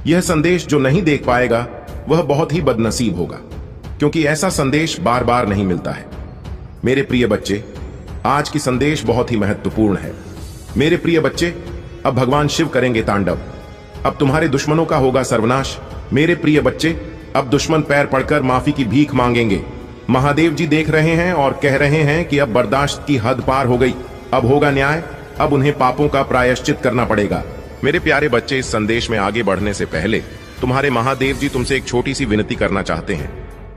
यह संदेश जो नहीं देख पाएगा वह बहुत ही बदनसीब होगा, क्योंकि ऐसा संदेश बार बार नहीं मिलता है। मेरे प्रिय बच्चे, आज की संदेश बहुत ही महत्वपूर्ण है। मेरे प्रिय बच्चे, अब भगवान शिव करेंगे तांडव। अब तुम्हारे दुश्मनों का होगा सर्वनाश। मेरे प्रिय बच्चे, अब दुश्मन पैर पड़कर माफी की भीख मांगेंगे। महादेव जी देख रहे हैं और कह रहे हैं कि अब बर्दाश्त की हद पार हो गई, अब होगा न्याय, अब उन्हें पापों का प्रायश्चित करना पड़ेगा। मेरे प्यारे बच्चे, इस संदेश में आगे बढ़ने से पहले तुम्हारे महादेव जी तुमसे एक छोटी सी विनती करना चाहते हैं।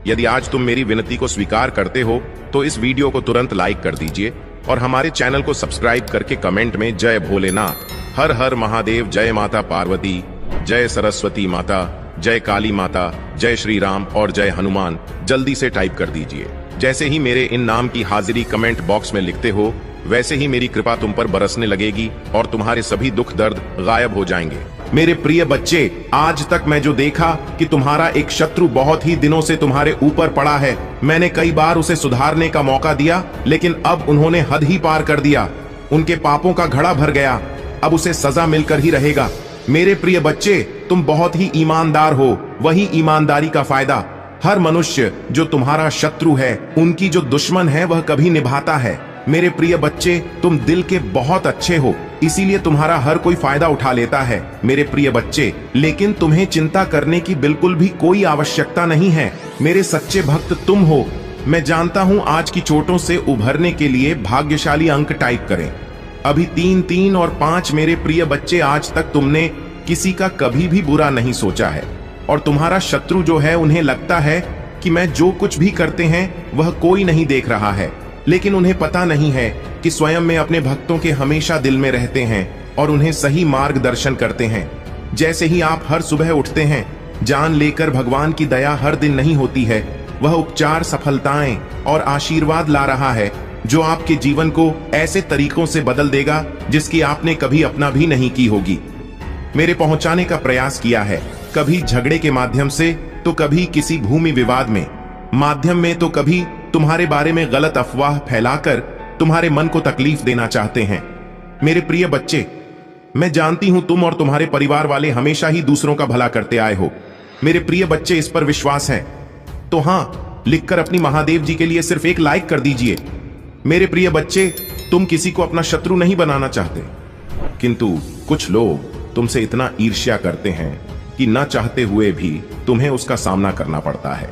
यदि आज तुम मेरी विनती को स्वीकार करते हो तो इस वीडियो को तुरंत लाइक कर दीजिए और हमारे चैनल को सब्सक्राइब करके कमेंट में जय भोलेनाथ, हर हर महादेव, जय माता पार्वती, जय सरस्वती माता, जय काली माता, जय श्री राम और जय हनुमान जल्दी से टाइप कर दीजिए। जैसे ही मेरे इन नाम की हाजिरी कमेंट बॉक्स में लिखते हो, वैसे ही मेरी कृपा तुम पर बरसने लगेगी और तुम्हारे सभी दुख दर्द गायब हो जाएंगे। मेरे प्रिय बच्चे, आज तक मैं जो देखा कि तुम्हारा एक शत्रु बहुत ही दिनों से तुम्हारे ऊपर पड़ा है। मैंने कई बार उसे सुधारने का मौका दिया, लेकिन अब उन्होंने हद ही पार कर दिया। उनके पापों का घड़ा भर गया, अब उसे सजा मिलकर ही रहेगा। मेरे प्रिय बच्चे, तुम बहुत ही ईमानदार हो, वही ईमानदारी का फायदा हर मनुष्य जो तुम्हारा शत्रु है, उनकी जो दुश्मन है, वह कभी निभाता है। मेरे प्रिय बच्चे, तुम दिल के बहुत अच्छे हो, इसीलिए तुम्हारा हर कोई फायदा उठा लेता है। मेरे प्रिय बच्चे, लेकिन तुम्हें चिंता करने की बिल्कुल भी कोई आवश्यकता नहीं है। मेरे सच्चे भक्त तुम हो। मैं जानता हूं आज की चोटों से उभरने के लिए भाग्यशाली अंक टाइप करें। अभी 3, 3 और 5। मेरे प्रिय बच्चे, आज तक तुमने किसी का कभी भी बुरा नहीं सोचा है और तुम्हारा शत्रु जो है, उन्हें लगता है कि मैं जो कुछ भी करते हैं वह कोई नहीं देख रहा है, लेकिन उन्हें पता नहीं है कि स्वयं में अपने भक्तों के हमेशा दिल में रहते हैं और उन्हें सही मार्गदर्शन करते हैं। जैसे ही आप हर सुबह उठते हैं, जान लेकर भगवान की दया हर दिन नहीं होती है, वह उपचार, सफलताएं और आशीर्वाद ला रहा है जो आपके जीवन को ऐसे तरीकों से बदल देगा जिसकी आपने कभी अपना भी नहीं की होगी। मेरे पहुंचाने का प्रयास किया है, कभी झगड़े के माध्यम से, तो कभी किसी भूमि विवाद में माध्यम में, तो कभी तुम्हारे बारे में गलत अफवाह फैलाकर तुम्हारे मन को तकलीफ देना चाहते हैं। मेरे प्रिय बच्चे, मैं जानती हूं तुम और तुम्हारे परिवार वाले हमेशा ही दूसरों का भला करते आए हो। मेरे प्रिय बच्चे, इस पर विश्वास है तो हां लिखकर अपनी महादेव जी के लिए सिर्फ एक लाइक कर दीजिए। मेरे प्रिय बच्चे, तुम किसी को अपना शत्रु नहीं बनाना चाहते, किंतु कुछ लोग तुमसे इतना ईर्ष्या करते हैं कि न चाहते हुए भी तुम्हें उसका सामना करना पड़ता है।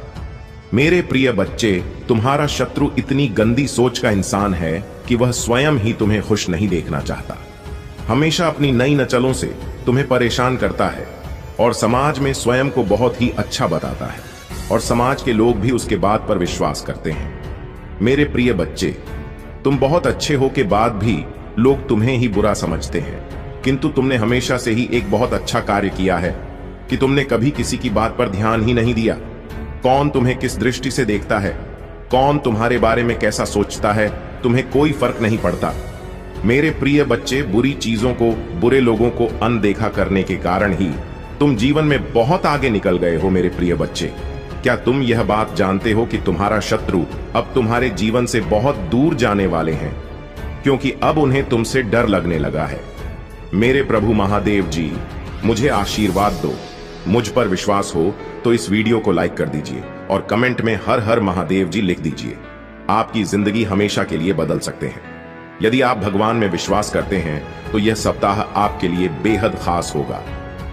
मेरे प्रिय बच्चे, तुम्हारा शत्रु इतनी गंदी सोच का इंसान है कि वह स्वयं ही तुम्हें खुश नहीं देखना चाहता। हमेशा अपनी नई नचलों से तुम्हें परेशान करता है और समाज में स्वयं को बहुत ही अच्छा बताता है और समाज के लोग भी उसके बात पर विश्वास करते हैं। मेरे प्रिय बच्चे, तुम बहुत अच्छे हो के बाद भी लोग तुम्हें ही बुरा समझते हैं, किंतु तुमने हमेशा से ही एक बहुत अच्छा कार्य किया है कि तुमने कभी किसी की बात पर ध्यान ही नहीं दिया। कौन तुम्हें किस दृष्टि से देखता है, कौन तुम्हारे बारे में कैसा सोचता है, तुम्हें कोई फर्क नहीं पड़ता। मेरे प्रिय बच्चे, बुरी चीजों को, बुरे लोगों को अनदेखा करने के कारण ही तुम जीवन में बहुत आगे निकल गए हो। मेरे प्रिय बच्चे, क्या तुम यह बात जानते हो कि तुम्हारा शत्रु अब तुम्हारे जीवन से बहुत दूर जाने वाले हैं, क्योंकि अब उन्हें तुमसे डर लगने लगा है। मेरे प्रभु महादेव जी, मुझे आशीर्वाद दो। मुझ पर विश्वास हो तो इस वीडियो को लाइक कर दीजिए और कमेंट में हर हर महादेव जी लिख दीजिए। आपकी जिंदगी हमेशा के लिए बदल सकते हैं। यदि आप भगवान में विश्वास करते हैं तो यह सप्ताह आपके लिए बेहद खास होगा।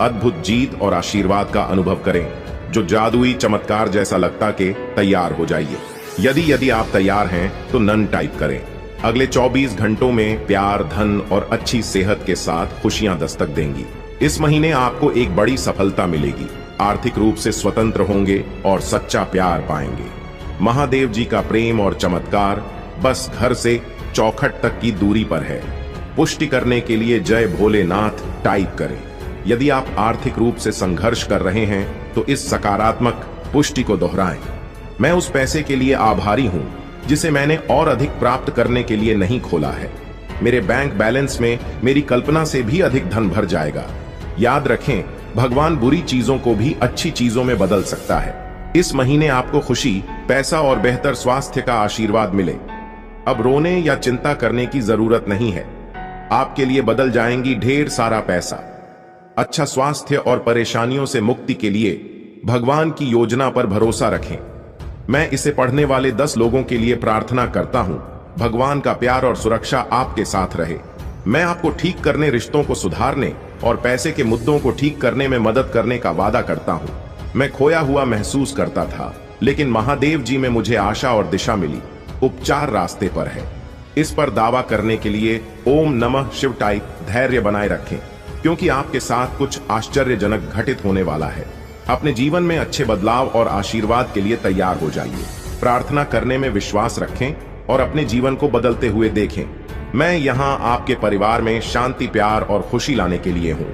अद्भुत जीत और आशीर्वाद का अनुभव करें जो जादुई चमत्कार जैसा लगता के तैयार हो जाइए। यदि आप तैयार हैं तो नन टाइप करें। अगले 24 घंटों में प्यार, धन और अच्छी सेहत के साथ खुशियां दस्तक देंगी। इस महीने आपको एक बड़ी सफलता मिलेगी। आर्थिक रूप से स्वतंत्र होंगे और सच्चा प्यार पाएंगे। महादेव जी का प्रेम और चमत्कार बस घर से चौखट तक की दूरी पर है। पुष्टि करने के लिए जय भोलेनाथ टाइप करें। यदि आप आर्थिक रूप से संघर्ष कर रहे हैं तो इस सकारात्मक पुष्टि को दोहराएं। मैं उस पैसे के लिए आभारी हूं जिसे मैंने और अधिक प्राप्त करने के लिए नहीं खोला है। मेरे बैंक बैलेंस में मेरी कल्पना से भी अधिक धन भर जाएगा। याद रखें, भगवान बुरी चीजों को भी अच्छी चीजों में बदल सकता है। इस महीने आपको खुशी, पैसा और बेहतर स्वास्थ्य का आशीर्वाद मिले। अब रोने या चिंता करने की जरूरत नहीं है। आपके लिए बदल जाएंगी ढेर सारा पैसा। अच्छा स्वास्थ्य और परेशानियों से मुक्ति के लिए भगवान की योजना पर भरोसा रखें। मैं इसे पढ़ने वाले 10 लोगों के लिए प्रार्थना करता हूं। भगवान का प्यार और सुरक्षा आपके साथ रहे। मैं आपको ठीक करने, रिश्तों को सुधारने और पैसे के मुद्दों को ठीक करने में मदद करने का वादा करता हूं। मैं खोया हुआ महसूस करता था, लेकिन महादेव जी में मुझे आशा और दिशा मिली। उपचार रास्ते पर है। इस पर दावा करने के लिए ओम नमः शिव टाइप धैर्य बनाए रखें, क्योंकि आपके साथ कुछ आश्चर्यजनक घटित होने वाला है। अपने जीवन में अच्छे बदलाव और आशीर्वाद के लिए तैयार हो जाइए। प्रार्थना करने में विश्वास रखें और अपने जीवन को बदलते हुए देखें। मैं यहाँ आपके परिवार में शांति, प्यार और खुशी लाने के लिए हूँ।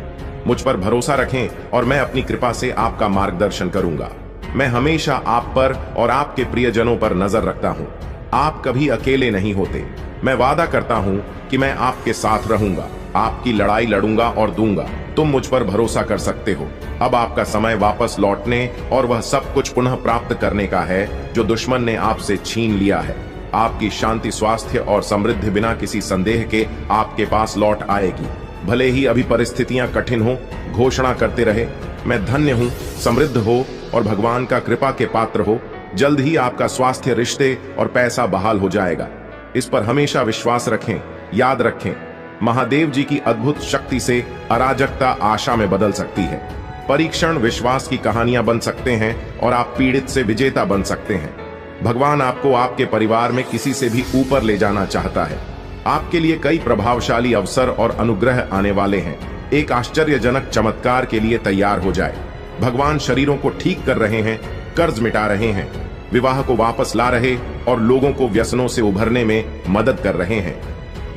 मुझ पर भरोसा रखें और मैं अपनी कृपा से आपका मार्गदर्शन करूंगा। मैं हमेशा आप पर और आपके प्रियजनों पर नजर रखता हूँ। आप कभी अकेले नहीं होते। मैं वादा करता हूँ कि मैं आपके साथ रहूंगा, आपकी लड़ाई लड़ूंगा और दूंगा। तुम मुझ पर भरोसा कर सकते हो। अब आपका समय वापस लौटने और वह सब कुछ पुनः प्राप्त करने का है जो दुश्मन ने आपसे छीन लिया है। आपकी शांति, स्वास्थ्य और समृद्धि बिना किसी संदेह के आपके पास लौट आएगी। भले ही अभी परिस्थितियां कठिन हो, घोषणा करते रहे, मैं धन्य हूं, समृद्ध हो और भगवान का कृपा के पात्र हो। जल्द ही आपका स्वास्थ्य, रिश्ते और पैसा बहाल हो जाएगा। इस पर हमेशा विश्वास रखें। याद रखें, महादेव जी की अद्भुत शक्ति से अराजकता आशा में बदल सकती है। परीक्षण विश्वास की कहानियां बन सकते हैं और आप पीड़ित से विजेता बन सकते हैं। भगवान आपको आपके परिवार में किसी से भी ऊपर ले जाना चाहता है। आपके लिए कई प्रभावशाली अवसर और अनुग्रह आने वाले हैं। एक आश्चर्यजनक चमत्कार के लिए तैयार हो जाए। भगवान शरीरों को ठीक कर रहे हैं, कर्ज मिटा रहे हैं, विवाह को वापस ला रहे और लोगों को व्यसनों से उभरने में मदद कर रहे हैं।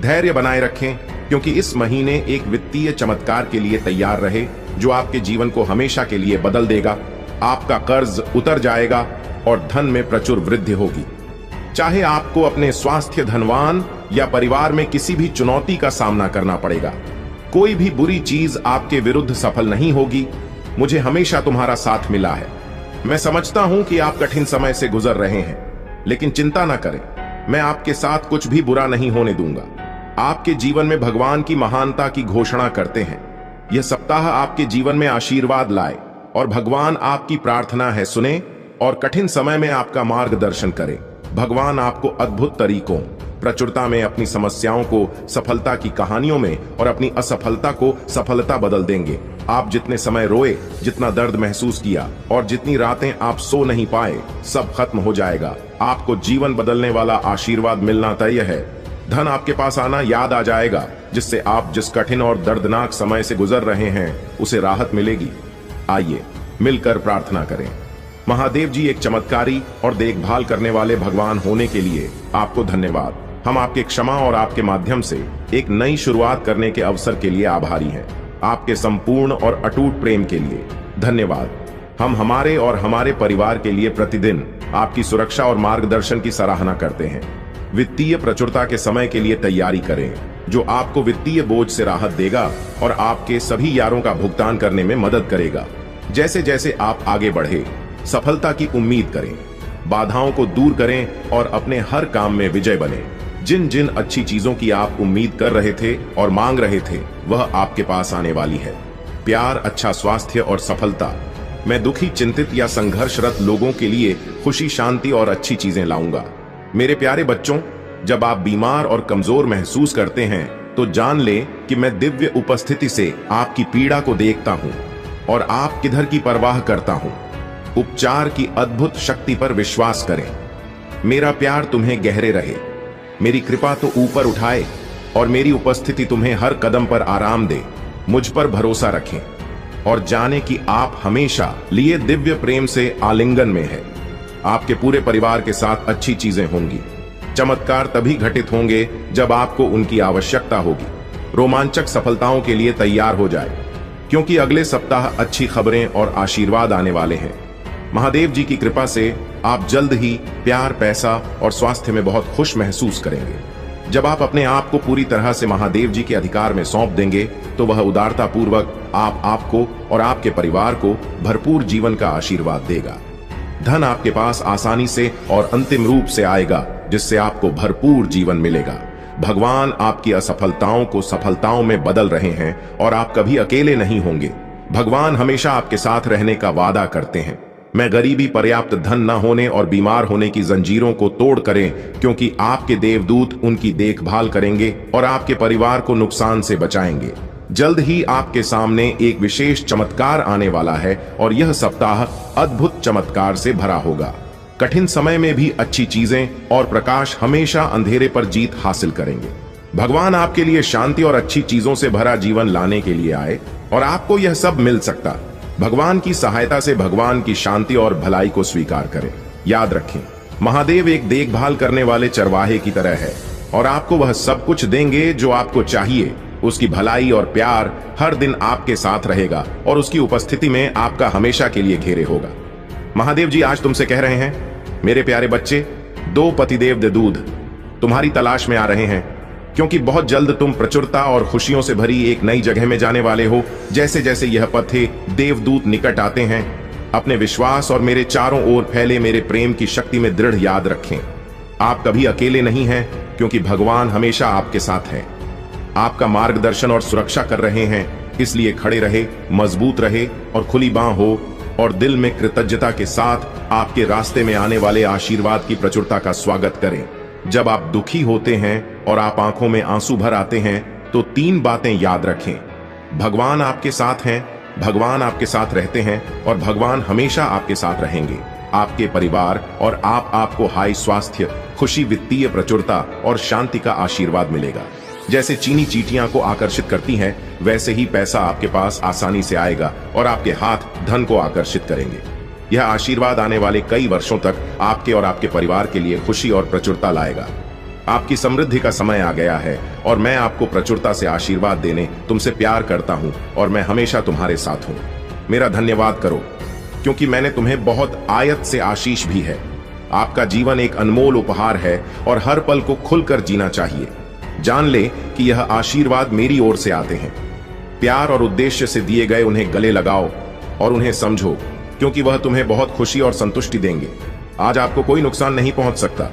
धैर्य बनाए रखें, क्योंकि इस महीने एक वित्तीय चमत्कार के लिए तैयार रहे जो आपके जीवन को हमेशा के लिए बदल देगा। आपका कर्ज उतर जाएगा और धन में प्रचुर वृद्धि होगी। चाहे आपको अपने स्वास्थ्य, धनवान या परिवार में किसी भी चुनौती का सामना करना पड़ेगा, कोई भी बुरी चीज आपके विरुद्ध सफल नहीं होगी। मुझे हमेशा तुम्हारा साथ मिला है। मैं समझता हूं कि आप कठिन समय से गुजर रहे हैं, लेकिन चिंता न करें, मैं आपके साथ कुछ भी बुरा नहीं होने दूंगा। आपके जीवन में भगवान की महानता की घोषणा करते हैं। यह सप्ताह आपके जीवन में आशीर्वाद लाए और भगवान आपकी प्रार्थना है सुने और कठिन समय में आपका मार्गदर्शन करें। भगवान आपको अद्भुत तरीकों, प्रचुरता में अपनी समस्याओं को सफलता की कहानियों में और अपनी असफलता को सफलता बदल देंगे। आप जितने समय रोए, जितना दर्द महसूस किया और जितनी रातें आप सो नहीं पाए, सब खत्म हो जाएगा। आपको जीवन बदलने वाला आशीर्वाद मिलना तय है। धन आपके पास आना याद आ जाएगा, जिससे आप जिस कठिन और दर्दनाक समय से गुजर रहे हैं उसे राहत मिलेगी। आइए मिलकर प्रार्थना करें। महादेव जी, एक चमत्कारी और देखभाल करने वाले भगवान होने के लिए आपको धन्यवाद। हम आपके क्षमा और आपके माध्यम से एक नई शुरुआत करने के अवसर के लिए आभारी हैं। आपके संपूर्ण और अटूट प्रेम के लिए धन्यवाद। हम हमारे और हमारे परिवार के लिए प्रतिदिन आपकी सुरक्षा और मार्गदर्शन की सराहना करते हैं। वित्तीय प्रचुरता के समय के लिए तैयारी करें, जो आपको वित्तीय बोझ से राहत देगा और आपके सभी यारों का भुगतान करने में मदद करेगा। जैसे जैसे आप आगे बढ़े, सफलता की उम्मीद करें, बाधाओं को दूर करें और अपने हर काम में विजय बने। जिन जिन अच्छी चीजों की आप उम्मीद कर रहे थे और मांग रहे थे, वह आपके पास आने वाली है। प्यार, अच्छा स्वास्थ्य और सफलता। मैं दुखी, चिंतित या संघर्षरत लोगों के लिए खुशी, शांति और अच्छी चीजें लाऊंगा। मेरे प्यारे बच्चों, जब आप बीमार और कमजोर महसूस करते हैं तो जान लें कि मैं दिव्य उपस्थिति से आपकी पीड़ा को देखता हूं और आप किधर की परवाह करता हूं। उपचार की अद्भुत शक्ति पर विश्वास करें। मेरा प्यार तुम्हें गहरे रहे, मेरी कृपा तो ऊपर उठाए और मेरी उपस्थिति तुम्हें हर कदम पर आराम दे। मुझ पर भरोसा रखें और जाने कि आप हमेशा लिए दिव्य प्रेम से आलिंगन में है। आपके पूरे परिवार के साथ अच्छी चीजें होंगी। चमत्कार तभी घटित होंगे जब आपको उनकी आवश्यकता होगी। रोमांचक सफलताओं के लिए तैयार हो जाए, क्योंकि अगले सप्ताह अच्छी खबरें और आशीर्वाद आने वाले हैं। महादेव जी की कृपा से आप जल्द ही प्यार, पैसा और स्वास्थ्य में बहुत खुश महसूस करेंगे। जब आप अपने आप को पूरी तरह से महादेव जी के अधिकार में सौंप देंगे, तो वह उदारता पूर्वक आपको और आपके परिवार को भरपूर जीवन का आशीर्वाद देगा। धन आपके पास आसानी से और अंतिम रूप से आएगा, जिससे आपको भरपूर जीवन मिलेगा। भगवान आपकी असफलताओं को सफलताओं में बदल रहे हैं और आप कभी अकेले नहीं होंगे। भगवान हमेशा आपके साथ रहने का वादा करते हैं। मैं गरीबी, पर्याप्त धन न होने और बीमार होने की जंजीरों को तोड़ करें, क्योंकि आपके देवदूत उनकी देखभाल करेंगे और आपके परिवार को नुकसान से बचाएंगे। जल्द ही आपके सामने एक विशेष चमत्कार आने वाला है और यह सप्ताह अद्भुत चमत्कार से भरा होगा। कठिन समय में भी अच्छी चीजें और प्रकाश हमेशा अंधेरे पर जीत हासिल करेंगे। भगवान आपके लिए शांति और अच्छी चीजों से भरा जीवन लाने के लिए आए और आपको यह सब मिल सकता। भगवान की सहायता से भगवान की शांति और भलाई को स्वीकार करें। याद रखें, महादेव एक देखभाल करने वाले चरवाहे की तरह है और आपको वह सब कुछ देंगे जो आपको चाहिए। उसकी भलाई और प्यार हर दिन आपके साथ रहेगा और उसकी उपस्थिति में आपका हमेशा के लिए घेरे होगा। महादेव जी आज तुमसे कह रहे हैं, मेरे प्यारे बच्चे, 2 पतिदेव देवदूत तुम्हारी तलाश में आ रहे हैं, क्योंकि बहुत जल्द तुम प्रचुरता और खुशियों से भरी एक नई जगह में जाने वाले हो। जैसे जैसे यह पथे देवदूत निकट आते हैं, अपने विश्वास और मेरे चारों ओर फैले मेरे प्रेम की शक्ति में दृढ़ याद रखें। आप कभी अकेले नहीं हैं, क्योंकि भगवान हमेशा आपके साथ है, आपका मार्गदर्शन और सुरक्षा कर रहे हैं। इसलिए खड़े रहे, मजबूत रहे और खुली बांह हो और दिल में कृतज्ञता के साथ आपके रास्ते में आने वाले आशीर्वाद की प्रचुरता का स्वागत करें। जब आप दुखी होते हैं और आप आंखों में आंसू भर आते हैं, तो 3 बातें याद रखें। भगवान आपके साथ हैं, भगवान आपके साथ रहते हैं और भगवान हमेशा आपके साथ रहेंगे। आपके परिवार और आपको हाई स्वास्थ्य, खुशी, वित्तीय प्रचुरता और शांति का आशीर्वाद मिलेगा। जैसे चीनी चींटियां को आकर्षित करती हैं, वैसे ही पैसा आपके पास आसानी से आएगा और आपके हाथ धन को आकर्षित करेंगे। यह आशीर्वाद आने वाले कई वर्षों तक आपके और आपके परिवार के लिए खुशी और प्रचुरता लाएगा। आपकी समृद्धि का समय आ गया है और मैं आपको प्रचुरता से आशीर्वाद देने तुमसे प्यार करता हूं और मैं हमेशा तुम्हारे साथ हूं। मेरा धन्यवाद करो, क्योंकि मैंने तुम्हें बहुत आयत से आशीष भी है। आपका जीवन एक अनमोल उपहार है और हर पल को खुलकर जीना चाहिए। जान ले कि यह आशीर्वाद मेरी ओर से आते हैं। प्यार और उद्देश्य से दिए गए उन्हें गले लगाओ और उन्हें समझो, क्योंकि वह तुम्हें बहुत खुशी और संतुष्टि देंगे। आज आपको कोई नुकसान नहीं पहुंच सकता।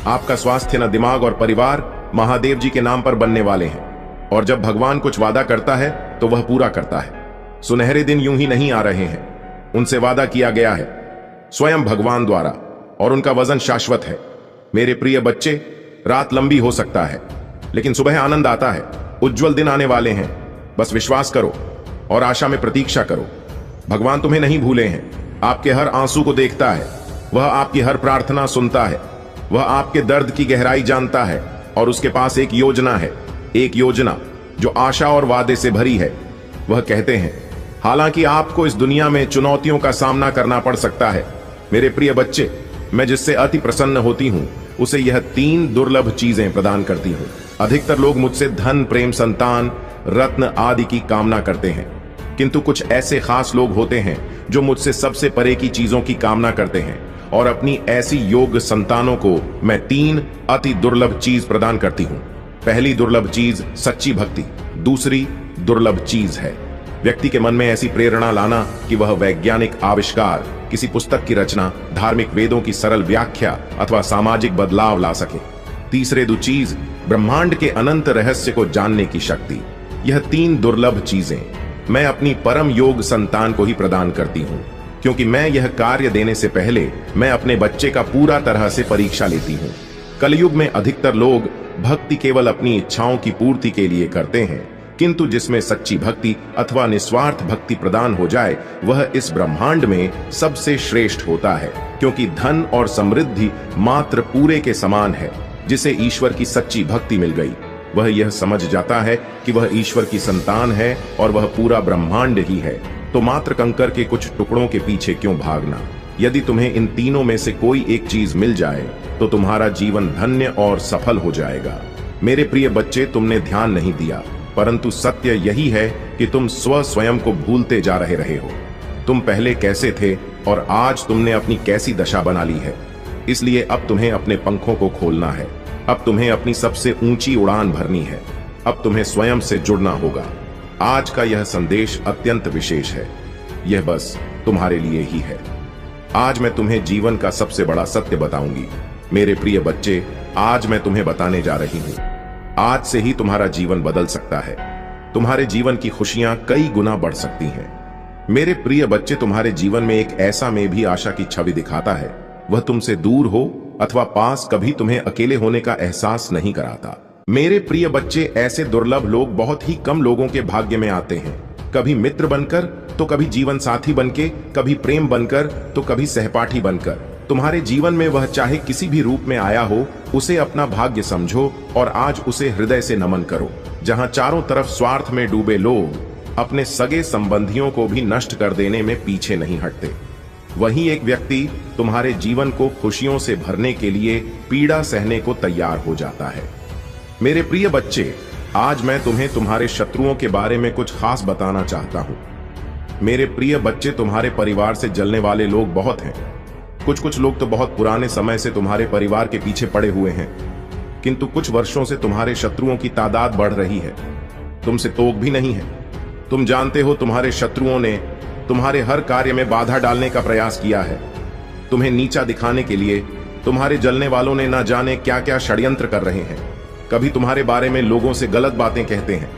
आपका स्वास्थ्य, न दिमाग और परिवार महादेव जी के नाम पर बनने वाले हैं और जब भगवान कुछ वादा करता है तो वह पूरा करता है। सुनहरे दिन यूं ही नहीं आ रहे हैं, उनसे वादा किया गया है स्वयं भगवान द्वारा और उनका वजन शाश्वत है। मेरे प्रिय बच्चे, रात लंबी हो सकता है, लेकिन सुबह आनंद आता है। उज्जवल दिन आने वाले हैं। बस विश्वास करो और आशा में प्रतीक्षा करो। भगवान तुम्हें नहीं भूले हैं, आपके हर आंसू को देखता है, वह आपकी हर प्रार्थना सुनता है, वह आपके दर्द की गहराई जानता है और उसके पास एक योजना है, एक योजना जो आशा और वादे से भरी है। वह कहते हैं, हालांकि आपको इस दुनिया में चुनौतियों का सामना करना पड़ सकता है, मेरे प्रिय बच्चे, मैं जिससे अति प्रसन्न होती हूं उसे यह 3 दुर्लभ चीजें प्रदान करती हूं। अधिकतर लोग मुझसे धन, प्रेम, संतान, रत्न आदि की कामना करते हैं, किंतु कुछ ऐसे खास लोग होते हैं जो मुझसे सबसे परे की चीजों की कामना करते हैं और अपनी ऐसी योग्य संतानों को मैं 3 अति दुर्लभ चीज प्रदान करती हूं। पहली दुर्लभ चीज सच्ची भक्ति, दूसरी दुर्लभ चीज है व्यक्ति के मन में ऐसी प्रेरणा लाना कि वह वैज्ञानिक आविष्कार, किसी पुस्तक की रचना, धार्मिक वेदों की सरल व्याख्या अथवा सामाजिक बदलाव ला सके। तीसरे 2 चीज ब्रह्मांड के अनंत रहस्य को जानने की शक्ति। यह 3 दुर्लभ चीजें मैं अपनी परम योग संतान को ही प्रदान करती हूं, क्योंकि मैं यह कार्य देने से पहले मैं अपने बच्चे का पूरा तरह से परीक्षा लेती हूं। कलयुग में अधिकतर लोग भक्ति केवल अपनी इच्छाओं की पूर्ति के लिए करते हैं, किंतु जिसमें सच्ची भक्ति अथवा निस्वार्थ भक्ति प्रदान हो जाए वह इस ब्रह्मांड में सबसे श्रेष्ठ होता है, क्योंकि धन और समृद्धि मात्र पूरे के समान है। जिसे ईश्वर की सच्ची भक्ति मिल गई वह यह समझ जाता है कि वह ईश्वर की संतान है और वह पूरा ब्रह्मांड ही है। तो मात्र कंकर के कुछ टुकड़ों के पीछे क्यों भागना। यदि तुम्हें इन तीनों में से कोई एक चीज मिल जाए तो तुम्हारा जीवन धन्य और सफल हो जाएगा। मेरे प्रिय बच्चे, तुमने ध्यान नहीं दिया, परंतु सत्य यही है कि तुम स्वयं को भूलते जा रहे हो। तुम पहले कैसे थे और आज तुमने अपनी कैसी दशा बना ली है। इसलिए अब तुम्हें अपने पंखों को खोलना है। अब तुम्हें अपनी सबसे ऊंची उड़ान भरनी है। अब तुम्हें स्वयं से जुड़ना होगा। आज का यह संदेश अत्यंत विशेष है। यह बस तुम्हारे लिए ही है। आज मैं तुम्हें जीवन का सबसे बड़ा सत्य बताऊंगी। मेरे प्रिय बच्चे, आज मैं तुम्हें बताने जा रही हूं आज से ही तुम्हारा जीवन बदल सकता है। तुम्हारे जीवन की खुशियां कई गुना बढ़ सकती हैं। मेरे प्रिय बच्चे, तुम्हारे जीवन में एक ऐसा में भी आशा की छवि दिखाता है। वह तुमसे दूर हो अथवा पास, कभी तुम्हें अकेले होने का एहसास नहीं कराता। मेरे प्रिय बच्चे, ऐसे दुर्लभ लोग बहुत ही कम लोगों के भाग्य में आते हैं। कभी मित्र बनकर, तो कभी जीवन साथी बनके, कभी प्रेम बनकर, तो कभी सहपाठी बनकर। तुम्हारे जीवन में वह चाहे किसी भी रूप में आया हो, उसे अपना भाग्य समझो और आज उसे हृदय से नमन करो। जहां चारों तरफ स्वार्थ में डूबे लोग अपने सगे संबंधियों को भी नष्ट कर देने में पीछे नहीं हटते, वहीं एक व्यक्ति तुम्हारे जीवन को खुशियों से भरने के लिए पीड़ा सहने को तैयार हो जाता है। मेरे प्रिय बच्चे, आज मैं तुम्हें तुम्हारे शत्रुओं के बारे में कुछ खास बताना चाहता हूं। मेरे प्रिय बच्चे, तुम्हारे परिवार से जलने वाले लोग बहुत हैं। कुछ लोग तो बहुत पुराने समय से तुम्हारे परिवार के पीछे पड़े हुए हैं, किंतु कुछ वर्षों से तुम्हारे शत्रुओं की तादाद बढ़ रही है। तुमसे तोक भी नहीं है। तुम जानते हो, तुम्हारे शत्रुओं ने तुम्हारे हर कार्य में बाधा डालने का प्रयास किया है। तुम्हें नीचा दिखाने के लिए तुम्हारे जलने वालों ने न जाने क्या क्या षड्यंत्र कर रहे हैं। कभी तुम्हारे बारे में लोगों से गलत बातें कहते हैं,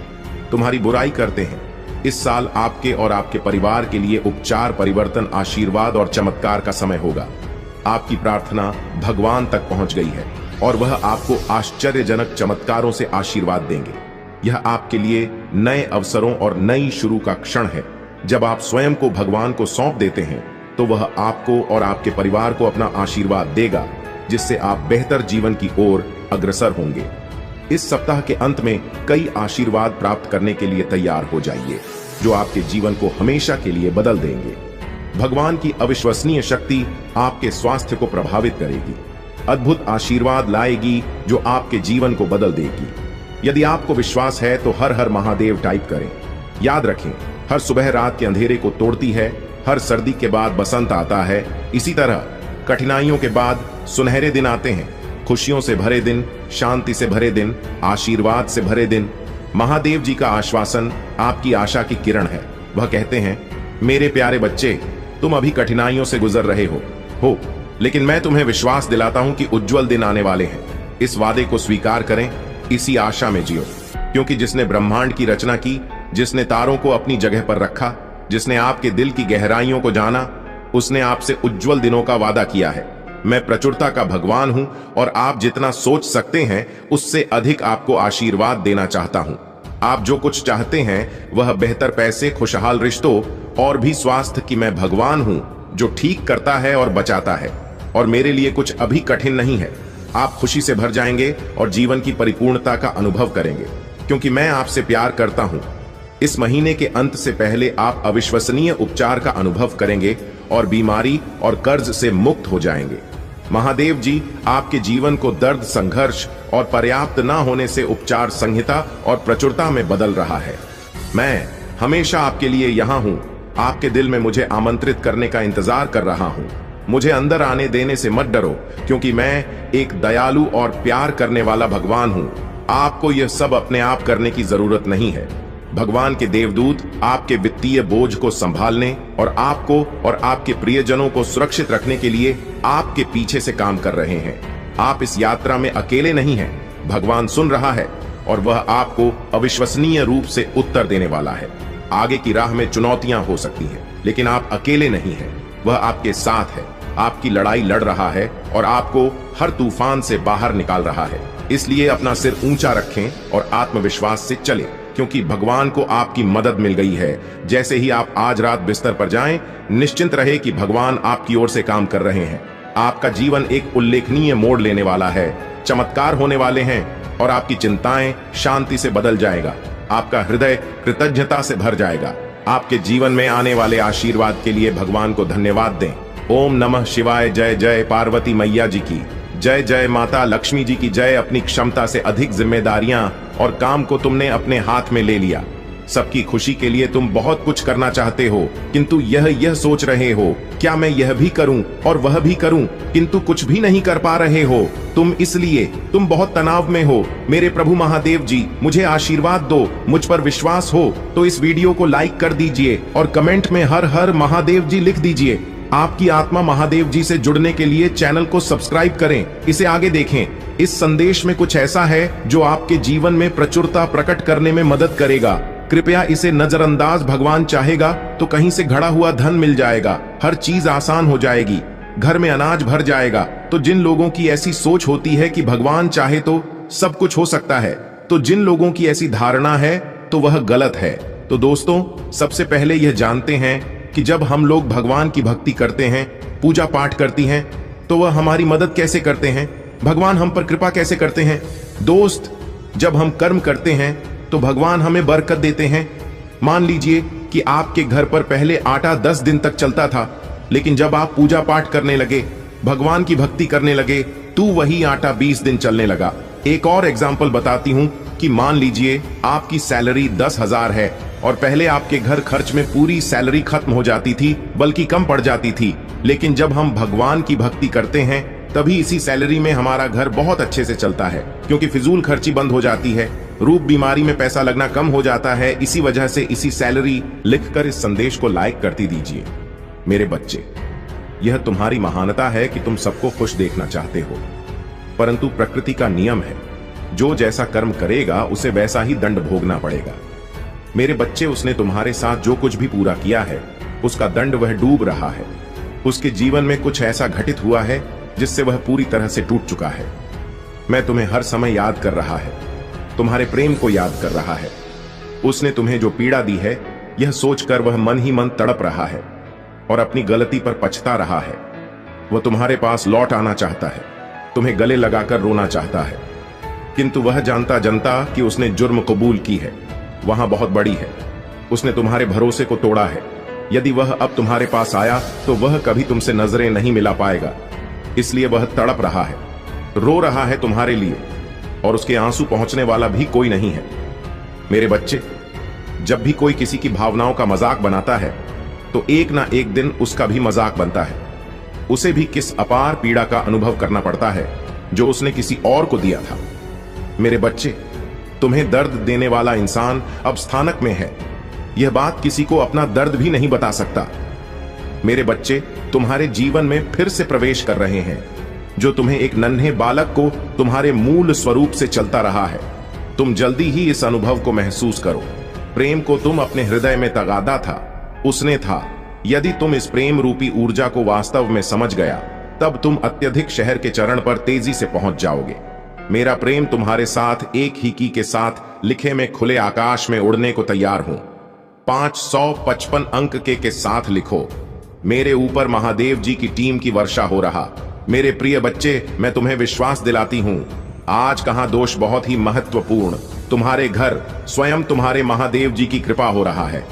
तुम्हारी बुराई करते हैं। इस साल आपके और आपके परिवार के लिए उपचार, परिवर्तन, आशीर्वाद और चमत्कार का समय होगा। आपकी प्रार्थना भगवान तक पहुंच गई है और वह आपको आश्चर्यजनक चमत्कारों से आशीर्वाद देंगे। यह आपके लिए नए अवसरों और नई शुरू का क्षण है। जब आप स्वयं को भगवान को सौंप देते हैं, तो वह आपको और आपके परिवार को अपना आशीर्वाद देगा, जिससे आप बेहतर जीवन की ओर अग्रसर होंगे। इस सप्ताह के अंत में कई आशीर्वाद प्राप्त करने के लिए तैयार हो जाइए, जो आपके जीवन को हमेशा के लिए बदल देंगे। भगवान की अविश्वसनीय शक्ति आपके स्वास्थ्य को प्रभावित करेगी, अद्भुत आशीर्वाद लाएगी जो आपके जीवन को बदल देगी। यदि आपको विश्वास है तो हर हर महादेव टाइप करें। याद रखें, हर सुबह रात के अंधेरे को तोड़ती है, हर सर्दी के बाद बसंत आता है। इसी तरह कठिनाइयों के बाद सुनहरे दिन आते हैं। खुशियों से भरे दिन, शांति से भरे दिन, आशीर्वाद से भरे दिन। महादेव जी का आश्वासन आपकी आशा की किरण है। वह कहते हैं, मेरे प्यारे बच्चे, तुम अभी कठिनाइयों से गुजर रहे हो, लेकिन मैं तुम्हें विश्वास दिलाता हूं कि उज्जवल दिन आने वाले हैं। इस वादे को स्वीकार करें, इसी आशा में जियो, क्योंकि जिसने ब्रह्मांड की रचना की, जिसने तारों को अपनी जगह पर रखा, जिसने आपके दिल की गहराइयों को जाना, उसने आपसे उज्जवल दिनों का वादा किया है। मैं प्रचुरता का भगवान हूं और आप जितना सोच सकते हैं उससे अधिक आपको आशीर्वाद देना चाहता हूं। आप जो कुछ चाहते हैं वह बेहतर पैसे, खुशहाल रिश्तों और भी स्वास्थ्य की मैं भगवान हूं जो ठीक करता है और बचाता है, और मेरे लिए कुछ अभी कठिन नहीं है। आप खुशी से भर जाएंगे और जीवन की परिपूर्णता का अनुभव करेंगे, क्योंकि मैं आपसे प्यार करता हूं। इस महीने के अंत से पहले आप अविश्वसनीय उपचार का अनुभव करेंगे और बीमारी और कर्ज से मुक्त हो जाएंगे। महादेव जी आपके जीवन को दर्द, संघर्ष और पर्याप्त न होने से उपचार, संहिता और प्रचुरता में बदल रहा है। मैं हमेशा आपके लिए यहाँ हूँ। आपके दिल में मुझे आमंत्रित करने का इंतजार कर रहा हूँ। मुझे अंदर आने देने से मत डरो, क्योंकि मैं एक दयालु और प्यार करने वाला भगवान हूँ। आपको यह सब अपने आप करने की जरूरत नहीं है। भगवान के देवदूत आपके वित्तीय बोझ को संभालने और आपको और आपके प्रियजनों को सुरक्षित रखने के लिए आपके पीछे से काम कर रहे हैं। आप इस यात्रा में अकेले नहीं हैं। भगवान सुन रहा है और वह आपको अविश्वसनीय रूप से उत्तर देने वाला है। आगे की राह में चुनौतियां हो सकती हैं, लेकिन आप अकेले नहीं हैं। वह आपके साथ है, आपकी लड़ाई लड़ रहा है और आपको हर तूफान से बाहर निकाल रहा है। इसलिए अपना सिर ऊंचा रखें और आत्मविश्वास से चलें, क्योंकि भगवान को आपकी मदद मिल गई है। जैसे ही आप आज रात बिस्तर पर जाएं, निश्चिंत रहे कि भगवान आपकी ओर से काम कर रहे हैं। आपका जीवन एक उल्लेखनीय मोड़ लेने वाला है। चमत्कार होने वाले हैं और आपकी चिंताएं शांति से बदल जाएगा। आपका हृदय कृतज्ञता से भर जाएगा। आपके जीवन में आने वाले आशीर्वाद के लिए भगवान को धन्यवाद दें। ओम नमः शिवाय। जय जय पार्वती मैया जी की जय। जय माता लक्ष्मी जी की जय। अपनी क्षमता से अधिक जिम्मेदारियां और काम को तुमने अपने हाथ में ले लिया। सबकी खुशी के लिए तुम बहुत कुछ करना चाहते हो, किंतु यह सोच रहे हो, क्या मैं यह भी करूं और वह भी करूं, किंतु कुछ भी नहीं कर पा रहे हो। तुम बहुत तनाव में हो। मेरे प्रभु महादेव जी, मुझे आशीर्वाद दो। मुझ पर विश्वास हो तो इस वीडियो को लाइक कर दीजिए और कमेंट में हर हर महादेव जी लिख दीजिए। आपकी आत्मा महादेव जी से जुड़ने के लिए चैनल को सब्सक्राइब करें, इसे आगे देखें। इस संदेश में कुछ ऐसा है जो आपके जीवन में प्रचुरता प्रकट करने में मदद करेगा। कृपया इसे नजरअंदाज, भगवान चाहेगा तो कहीं से घड़ा हुआ धन मिल जाएगा, हर चीज आसान हो जाएगी, घर में अनाज भर जाएगा। तो जिन लोगों की ऐसी सोच होती है कि भगवान चाहे तो सब कुछ हो सकता है, तो जिन लोगों की ऐसी धारणा है तो वह गलत है। तो दोस्तों, सबसे पहले यह जानते हैं कि जब हम लोग भगवान की भक्ति करते हैं, पूजा पाठ करती हैं, तो वह हमारी मदद कैसे करते हैं, भगवान हम पर कृपा कैसे करते हैं। दोस्त, जब हम कर्म करते हैं तो भगवान हमें बरकत देते हैं। मान लीजिए कि आपके घर पर पहले आटा 10 दिन तक चलता था, लेकिन जब आप पूजा पाठ करने लगे, भगवान की भक्ति करने लगे, तो वही आटा 20 दिन चलने लगा। एक और एग्जाम्पल बताती हूं कि मान लीजिए आपकी सैलरी 10,000 है और पहले आपके घर खर्च में पूरी सैलरी खत्म हो जाती थी, बल्कि कम पड़ जाती थी। लेकिन जब हम भगवान की भक्ति करते हैं तभी इसी सैलरी में हमारा घर बहुत अच्छे से चलता है, क्योंकि फिजूल खर्ची बंद हो जाती है, रूप बीमारी में पैसा लगना कम हो जाता है। इसी वजह से इसी सैलरी लिखकर इस संदेश को लाइक करती दीजिए। मेरे बच्चे, यह तुम्हारी महानता है कि तुम सबको खुश देखना चाहते हो, परंतु प्रकृति का नियम है, जो जैसा कर्म करेगा उसे वैसा ही दंड भोगना पड़ेगा। मेरे बच्चे, उसने तुम्हारे साथ जो कुछ भी पूरा किया है उसका दंड वह डूब रहा है। उसके जीवन में कुछ ऐसा घटित हुआ है जिससे वह पूरी तरह से टूट चुका है। मैं तुम्हें हर समय याद कर रहा है, तुम्हारे प्रेम को याद कर रहा है। उसने तुम्हें जो पीड़ा दी है, यह सोचकर वह मन ही मन तड़प रहा है और अपनी गलती पर पछता रहा है। वह तुम्हारे पास लौट आना चाहता है, तुम्हें गले लगाकर रोना चाहता है, किंतु वह जानता कि उसने जुर्म कबूल की है, वहां बहुत बड़ी है। उसने तुम्हारे भरोसे को तोड़ा है। यदि वह अब तुम्हारे पास आया तो वह कभी तुमसे नजरें नहीं मिला पाएगा, इसलिए वह तड़प रहा है, रो रहा है तुम्हारे लिए, और उसके आंसू पहुंचने वाला भी कोई नहीं है। मेरे बच्चे, जब भी कोई किसी की भावनाओं का मजाक बनाता है तो एक ना एक दिन उसका भी मजाक बनता है। उसे भी किस अपार पीड़ा का अनुभव करना पड़ता है जो उसने किसी और को दिया था। मेरे बच्चे, तुम्हें दर्द देने वाला इंसान अब स्थानक में है, यह बात किसी को अपना दर्द भी नहीं बता सकता। मेरे बच्चे तुम्हारे जीवन में फिर से प्रवेश कर रहे हैं, जो तुम्हें एक नन्हे बालक को तुम्हारे मूल स्वरूप से चलता रहा है। तुम जल्दी ही इस अनुभव को महसूस करो। प्रेम को तुम अपने हृदय में तगादा था, उसने था। यदि तुम इस प्रेम रूपी ऊर्जा को वास्तव में समझ गया, तब तुम अत्यधिक शहर के चरण पर तेजी से पहुंच जाओगे। मेरा प्रेम तुम्हारे साथ एक ही की के साथ लिखे में खुले आकाश में उड़ने को तैयार हूं। 555 अंक के साथ लिखो, मेरे ऊपर महादेव जी की टीम की वर्षा हो रहा। मेरे प्रिय बच्चे, मैं तुम्हें विश्वास दिलाती हूं, आज कहां दोष बहुत ही महत्वपूर्ण, तुम्हारे घर स्वयं तुम्हारे महादेव जी की कृपा हो रहा है।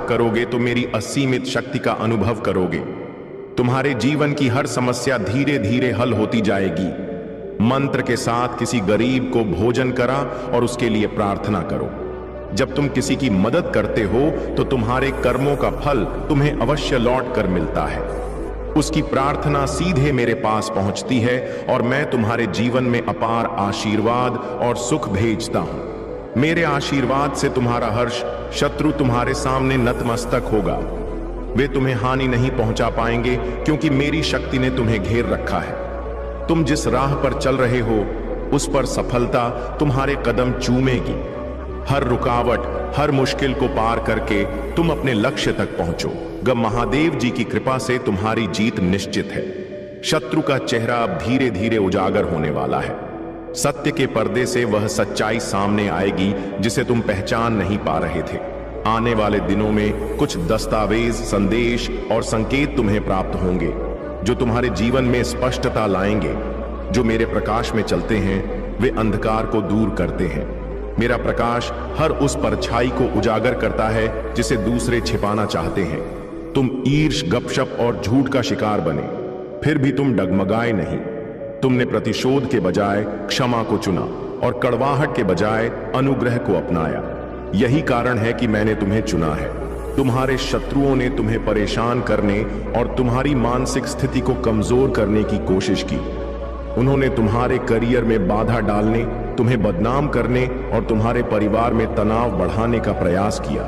करोगे तो मेरी असीमित शक्ति का अनुभव करोगे। तुम्हारे जीवन की हर समस्या धीरे धीरे हल होती जाएगी। मंत्र के साथ किसी गरीब को भोजन करा और उसके लिए प्रार्थना करो। जब तुम किसी की मदद करते हो तो तुम्हारे कर्मों का फल तुम्हें अवश्य लौट कर मिलता है। उसकी प्रार्थना सीधे मेरे पास पहुंचती है और मैं तुम्हारे जीवन में अपार आशीर्वाद और सुख भेजता हूं। मेरे आशीर्वाद से तुम्हारा हर्ष शत्रु तुम्हारे सामने नतमस्तक होगा। वे तुम्हें हानि नहीं पहुंचा पाएंगे, क्योंकि मेरी शक्ति ने तुम्हें घेर रखा है। तुम जिस राह पर चल रहे हो उस पर सफलता तुम्हारे कदम चूमेगी। हर रुकावट, हर मुश्किल को पार करके तुम अपने लक्ष्य तक पहुंचो। ग महादेव जी की कृपा से तुम्हारी जीत निश्चित है। शत्रु का चेहरा अब धीरे धीरे उजागर होने वाला है। सत्य के पर्दे से वह सच्चाई सामने आएगी जिसे तुम पहचान नहीं पा रहे थे। आने वाले दिनों में कुछ दस्तावेज, संदेश और संकेत तुम्हें प्राप्त होंगे जो तुम्हारे जीवन में स्पष्टता लाएंगे। जो मेरे प्रकाश में चलते हैं वे अंधकार को दूर करते हैं। मेरा प्रकाश हर उस परछाई को उजागर करता है जिसे दूसरे छिपाना चाहते हैं। तुम ईर्ष्या, गपशप और झूठ का शिकार बने, फिर भी तुम डगमगाए नहीं। तुमने प्रतिशोध के बजाय क्षमा को चुना और कड़वाहट के बजाय अनुग्रह को अपनाया। यही कारण है कि मैंने तुम्हें चुना है। तुम्हारे शत्रुओं ने तुम्हें परेशान करने और तुम्हारी मानसिक स्थिति को कमजोर करने की कोशिश की। उन्होंने तुम्हारे करियर में बाधा डालने, तुम्हें बदनाम करने और तुम्हारे परिवार में तनाव बढ़ाने का प्रयास किया।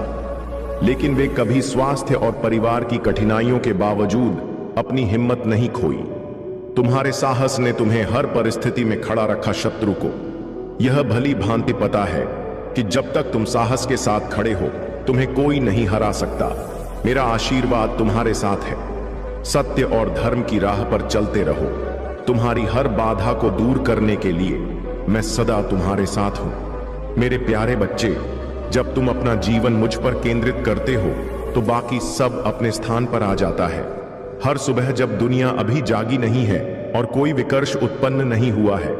लेकिन वे कभी स्वास्थ्य और परिवार की कठिनाइयों के बावजूद अपनी हिम्मत नहीं खोई। तुम्हारे साहस ने तुम्हें हर परिस्थिति में खड़ा रखा। शत्रु को यह भली भांति पता है कि जब तक तुम साहस के साथ खड़े हो, तुम्हें कोई नहीं हरा सकता। मेरा आशीर्वाद तुम्हारे साथ है। सत्य और धर्म की राह पर चलते रहो। तुम्हारी हर बाधा को दूर करने के लिए मैं सदा तुम्हारे साथ हूं। मेरे प्यारे बच्चे, जब तुम अपना जीवन मुझ पर केंद्रित करते हो तो बाकी सब अपने स्थान पर आ जाता है। हर सुबह जब दुनिया अभी जागी नहीं है और कोई विकर्ष उत्पन्न नहीं हुआ है,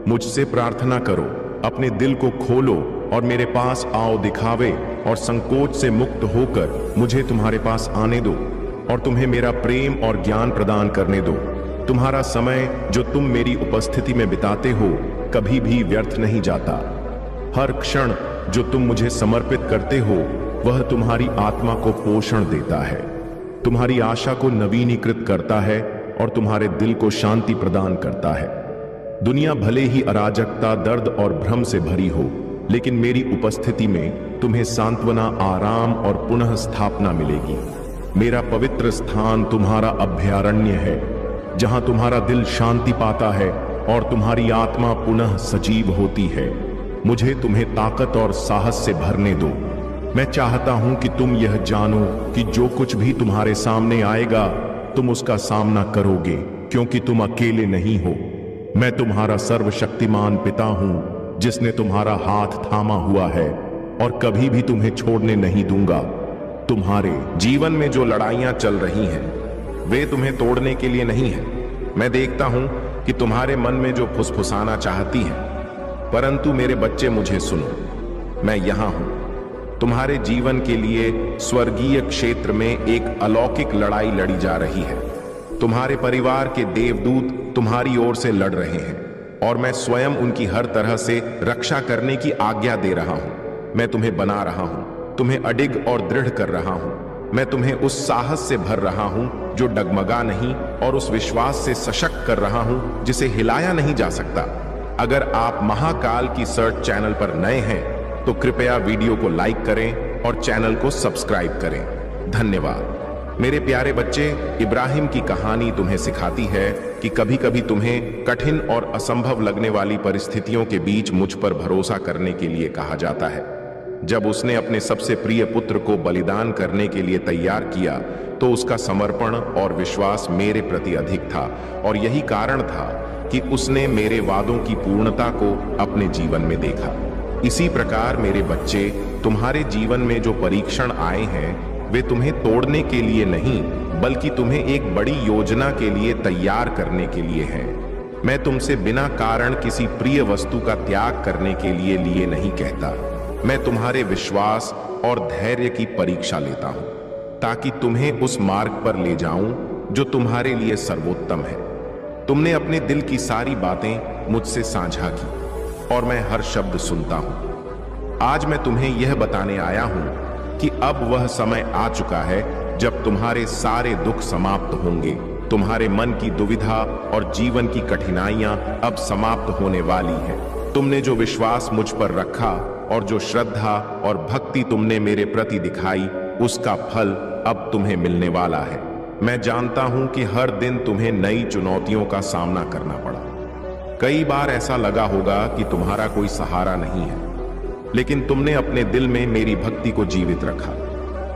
मुझसे प्रार्थना करो, अपने दिल को खोलो और मेरे पास आओ। दिखावे और संकोच से मुक्त होकर मुझे तुम्हारे पास आने दो और तुम्हें मेरा प्रेम और ज्ञान प्रदान करने दो। तुम्हारा समय जो तुम मेरी उपस्थिति में बिताते हो कभी भी व्यर्थ नहीं जाता। हर क्षण जो तुम मुझे समर्पित करते हो वह तुम्हारी आत्मा को पोषण देता है, तुम्हारी आशा को नवीनीकृत करता है और तुम्हारे दिल को शांति प्रदान करता है। दुनिया भले ही अराजकता, दर्द और भ्रम से भरी हो, लेकिन मेरी उपस्थिति में तुम्हें सांत्वना, आराम और पुनः स्थापना मिलेगी। मेरा पवित्र स्थान तुम्हारा अभयारण्य है, जहां तुम्हारा दिल शांति पाता है और तुम्हारी आत्मा पुनः सजीव होती है। मुझे तुम्हें ताकत और साहस से भरने दो। मैं चाहता हूं कि तुम यह जानो कि जो कुछ भी तुम्हारे सामने आएगा तुम उसका सामना करोगे, क्योंकि तुम अकेले नहीं हो। मैं तुम्हारा सर्वशक्तिमान पिता हूं जिसने तुम्हारा हाथ थामा हुआ है और कभी भी तुम्हें छोड़ने नहीं दूंगा। तुम्हारे जीवन में जो लड़ाइयां चल रही हैं वे तुम्हें तोड़ने के लिए नहीं है। मैं देखता हूं कि तुम्हारे मन में जो फुसफुसाना चाहती है, परंतु मेरे बच्चे मुझे सुनो, मैं यहां हूं। तुम्हारे जीवन के लिए स्वर्गीय क्षेत्र में एक अलौकिक लड़ाई लड़ी जा रही है। तुम्हारे परिवार के देवदूत तुम्हारी ओर से लड़ रहे हैं और मैं स्वयं उनकी हर तरह से रक्षा करने की आज्ञा दे रहा हूं। मैं तुम्हें बना रहा हूं, तुम्हें अडिग और दृढ़ कर रहा हूं। मैं तुम्हें उस साहस से भर रहा हूं जो डगमगा नहीं और उस विश्वास से सशक्त कर रहा हूं जिसे हिलाया नहीं जा सकता। अगर आप महाकाल की सर्च चैनल पर नए हैं तो कृपया वीडियो को लाइक करें और चैनल को सब्सक्राइब करें। धन्यवाद। मेरे प्यारे बच्चे, इब्राहिम की कहानी तुम्हें सिखाती है कि कभी कभी तुम्हें कठिन और असंभव लगने वाली परिस्थितियों के बीच मुझ पर भरोसा करने के लिए कहा जाता है। जब उसने अपने सबसे प्रिय पुत्र को बलिदान करने के लिए तैयार किया तो उसका समर्पण और विश्वास मेरे प्रति अधिक था और यही कारण था कि उसने मेरे वादों की पूर्णता को अपने जीवन में देखा। इसी प्रकार मेरे बच्चे, तुम्हारे जीवन में जो परीक्षण आए हैं वे तुम्हें तोड़ने के लिए नहीं बल्कि तुम्हें एक बड़ी योजना के लिए तैयार करने के लिए हैं। मैं तुमसे बिना कारण किसी प्रिय वस्तु का त्याग करने के लिए नहीं कहता। मैं तुम्हारे विश्वास और धैर्य की परीक्षा लेता हूं ताकि तुम्हें उस मार्ग पर ले जाऊं जो तुम्हारे लिए सर्वोत्तम है। तुमने अपने दिल की सारी बातें मुझसे साझा की और मैं हर शब्द सुनता हूं। आज मैं तुम्हें यह बताने आया हूं कि अब वह समय आ चुका है जब तुम्हारे सारे दुख समाप्त होंगे। तुम्हारे मन की दुविधा और जीवन की कठिनाइयां अब समाप्त होने वाली हैं। तुमने जो विश्वास मुझ पर रखा और जो श्रद्धा और भक्ति तुमने मेरे प्रति दिखाई, उसका फल अब तुम्हें मिलने वाला है। मैं जानता हूं कि हर दिन तुम्हें नई चुनौतियों का सामना करना पड़ा। कई बार ऐसा लगा होगा कि तुम्हारा कोई सहारा नहीं है, लेकिन तुमने अपने दिल में मेरी भक्ति को जीवित रखा।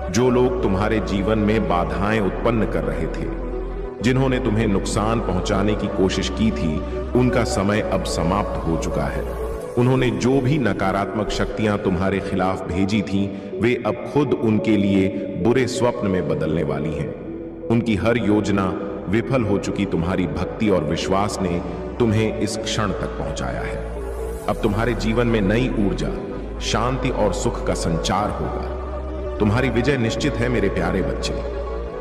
जो लोग तुम्हारे जीवन में बाधाएं उत्पन्न कर रहे थे, जिन्होंने तुम्हें नुकसान पहुंचाने की कोशिश की थी, उनका समय अब समाप्त हो चुका है। उन्होंने जो भी नकारात्मक शक्तियां तुम्हारे खिलाफ भेजी थीं, वे अब खुद उनके लिए बुरे स्वप्न में बदलने वाली हैं। उनकी हर योजना विफल हो चुकी तुम्हारी भक्ति और विश्वास ने तुम्हें इस क्षण तक पहुंचाया है। अब तुम्हारे जीवन में नई ऊर्जा, शांति और सुख का संचार होगा। तुम्हारी विजय निश्चित है मेरे प्यारे बच्चे।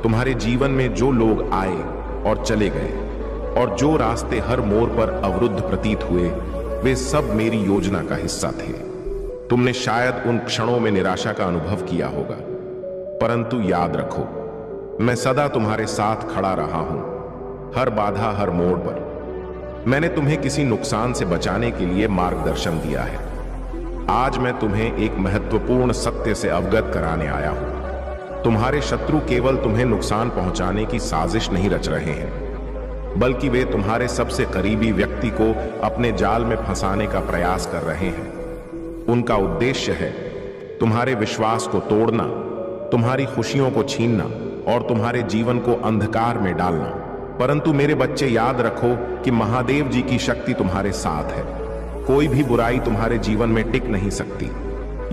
तुम्हारे जीवन में जो लोग आए और चले गए और जो रास्ते हर मोड़ पर अवरुद्ध प्रतीत हुए, वे सब मेरी योजना का हिस्सा थे। तुमने शायद उन क्षणों में निराशा का अनुभव किया होगा, परंतु याद रखो, मैं सदा तुम्हारे साथ खड़ा रहा हूं, हर बाधा, हर मोड़ पर। मैंने तुम्हें किसी नुकसान से बचाने के लिए मार्गदर्शन दिया है। आज मैं तुम्हें एक महत्वपूर्ण सत्य से अवगत कराने आया हूं। तुम्हारे शत्रु केवल तुम्हें नुकसान पहुंचाने की साजिश नहीं रच रहे हैं, बल्कि वे तुम्हारे सबसे करीबी व्यक्ति को अपने जाल में फंसाने का प्रयास कर रहे हैं। उनका उद्देश्य है तुम्हारे विश्वास को तोड़ना, तुम्हारी खुशियों को छीनना और तुम्हारे जीवन को अंधकार में डालना। परंतु मेरे बच्चे, याद रखो कि महादेव जी की शक्ति तुम्हारे साथ है। कोई भी बुराई तुम्हारे जीवन में टिक नहीं सकती।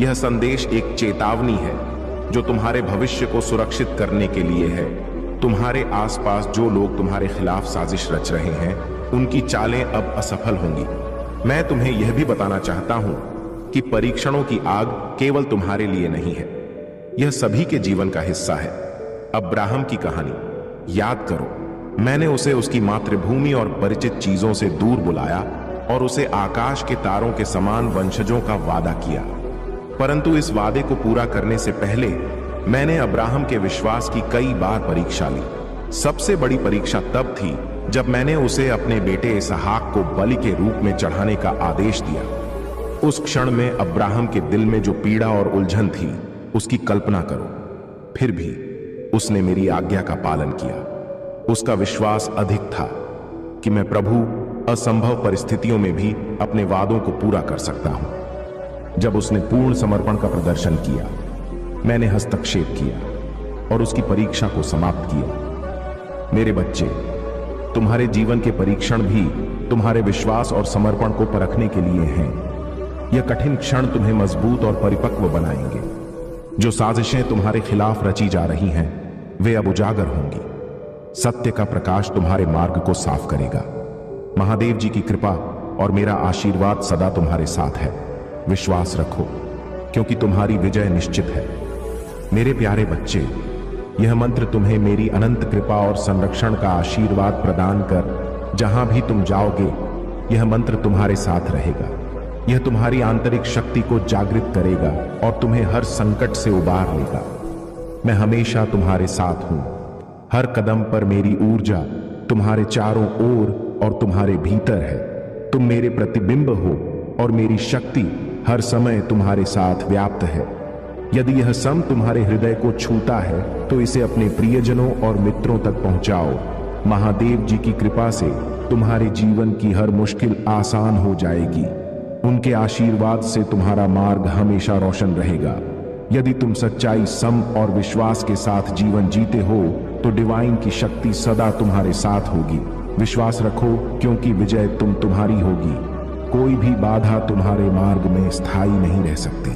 यह संदेश एक चेतावनी है जो तुम्हारे भविष्य को सुरक्षित करने के लिए है। तुम्हारे आसपास जो लोग तुम्हारे खिलाफ साजिश रच रहे हैं, उनकी चालें अब असफल होंगी। मैं तुम्हें यह भी बताना चाहता हूं कि परीक्षणों की आग केवल तुम्हारे लिए नहीं है, यह सभी के जीवन का हिस्सा है। अब्राहम की कहानी याद करो। मैंने उसे उसकी मातृभूमि और परिचित चीजों से दूर बुलाया और उसे आकाश के तारों के समान वंशजों का वादा किया। परंतु इस वादे को पूरा करने से पहले मैंने अब्राहम के विश्वास की कई बार परीक्षा ली। सबसे बड़ी परीक्षा तब थी जब मैंने उसे अपने बेटे इसहाक को बलि के रूप में चढ़ाने का आदेश दिया। उस क्षण में अब्राहम के दिल में जो पीड़ा और उलझन थी, उसकी कल्पना करो। फिर भी उसने मेरी आज्ञा का पालन किया। उसका विश्वास अधिक था कि मैं प्रभु असंभव परिस्थितियों में भी अपने वादों को पूरा कर सकता हूं। जब उसने पूर्ण समर्पण का प्रदर्शन किया, मैंने हस्तक्षेप किया और उसकी परीक्षा को समाप्त किया। मेरे बच्चे, तुम्हारे जीवन के परीक्षण भी तुम्हारे विश्वास और समर्पण को परखने के लिए हैं। यह कठिन क्षण तुम्हें मजबूत और परिपक्व बनाएंगे। जो साजिशें तुम्हारे खिलाफ रची जा रही हैं, वे अब उजागर होंगी। सत्य का प्रकाश तुम्हारे मार्ग को साफ करेगा। महादेव जी की कृपा और मेरा आशीर्वाद सदा तुम्हारे साथ है। विश्वास रखो, क्योंकि तुम्हारी विजय निश्चित है। मेरे प्यारे बच्चे, यह मंत्र तुम्हें मेरी अनंत कृपा और संरक्षण का आशीर्वाद प्रदान कर जहां भी तुम जाओगे, यह मंत्र तुम्हारे साथ रहेगा। यह तुम्हारी आंतरिक शक्ति को जागृत करेगा और तुम्हें हर संकट से उबार लेगा। मैं हमेशा तुम्हारे साथ हूं। हर कदम पर मेरी ऊर्जा तुम्हारे चारों ओर और तुम्हारे भीतर है। तुम मेरे प्रतिबिंब हो और मेरी शक्ति हर समय तुम्हारे साथ व्याप्त है। यदि यह सम तुम्हारे हृदय को छूता है तो इसे अपने प्रियजनों और मित्रों तक पहुंचाओ। महादेव जी की कृपा से तुम्हारे जीवन की हर मुश्किल आसान हो जाएगी। उनके आशीर्वाद से तुम्हारा मार्ग हमेशा रोशन रहेगा। यदि तुम सच्चाई, सम और विश्वास के साथ जीवन जीते हो तो डिवाइन की शक्ति सदा तुम्हारे साथ होगी। विश्वास रखो, क्योंकि विजय तुम्हारी होगी। कोई भी बाधा तुम्हारे मार्ग में स्थायी नहीं रह सकती।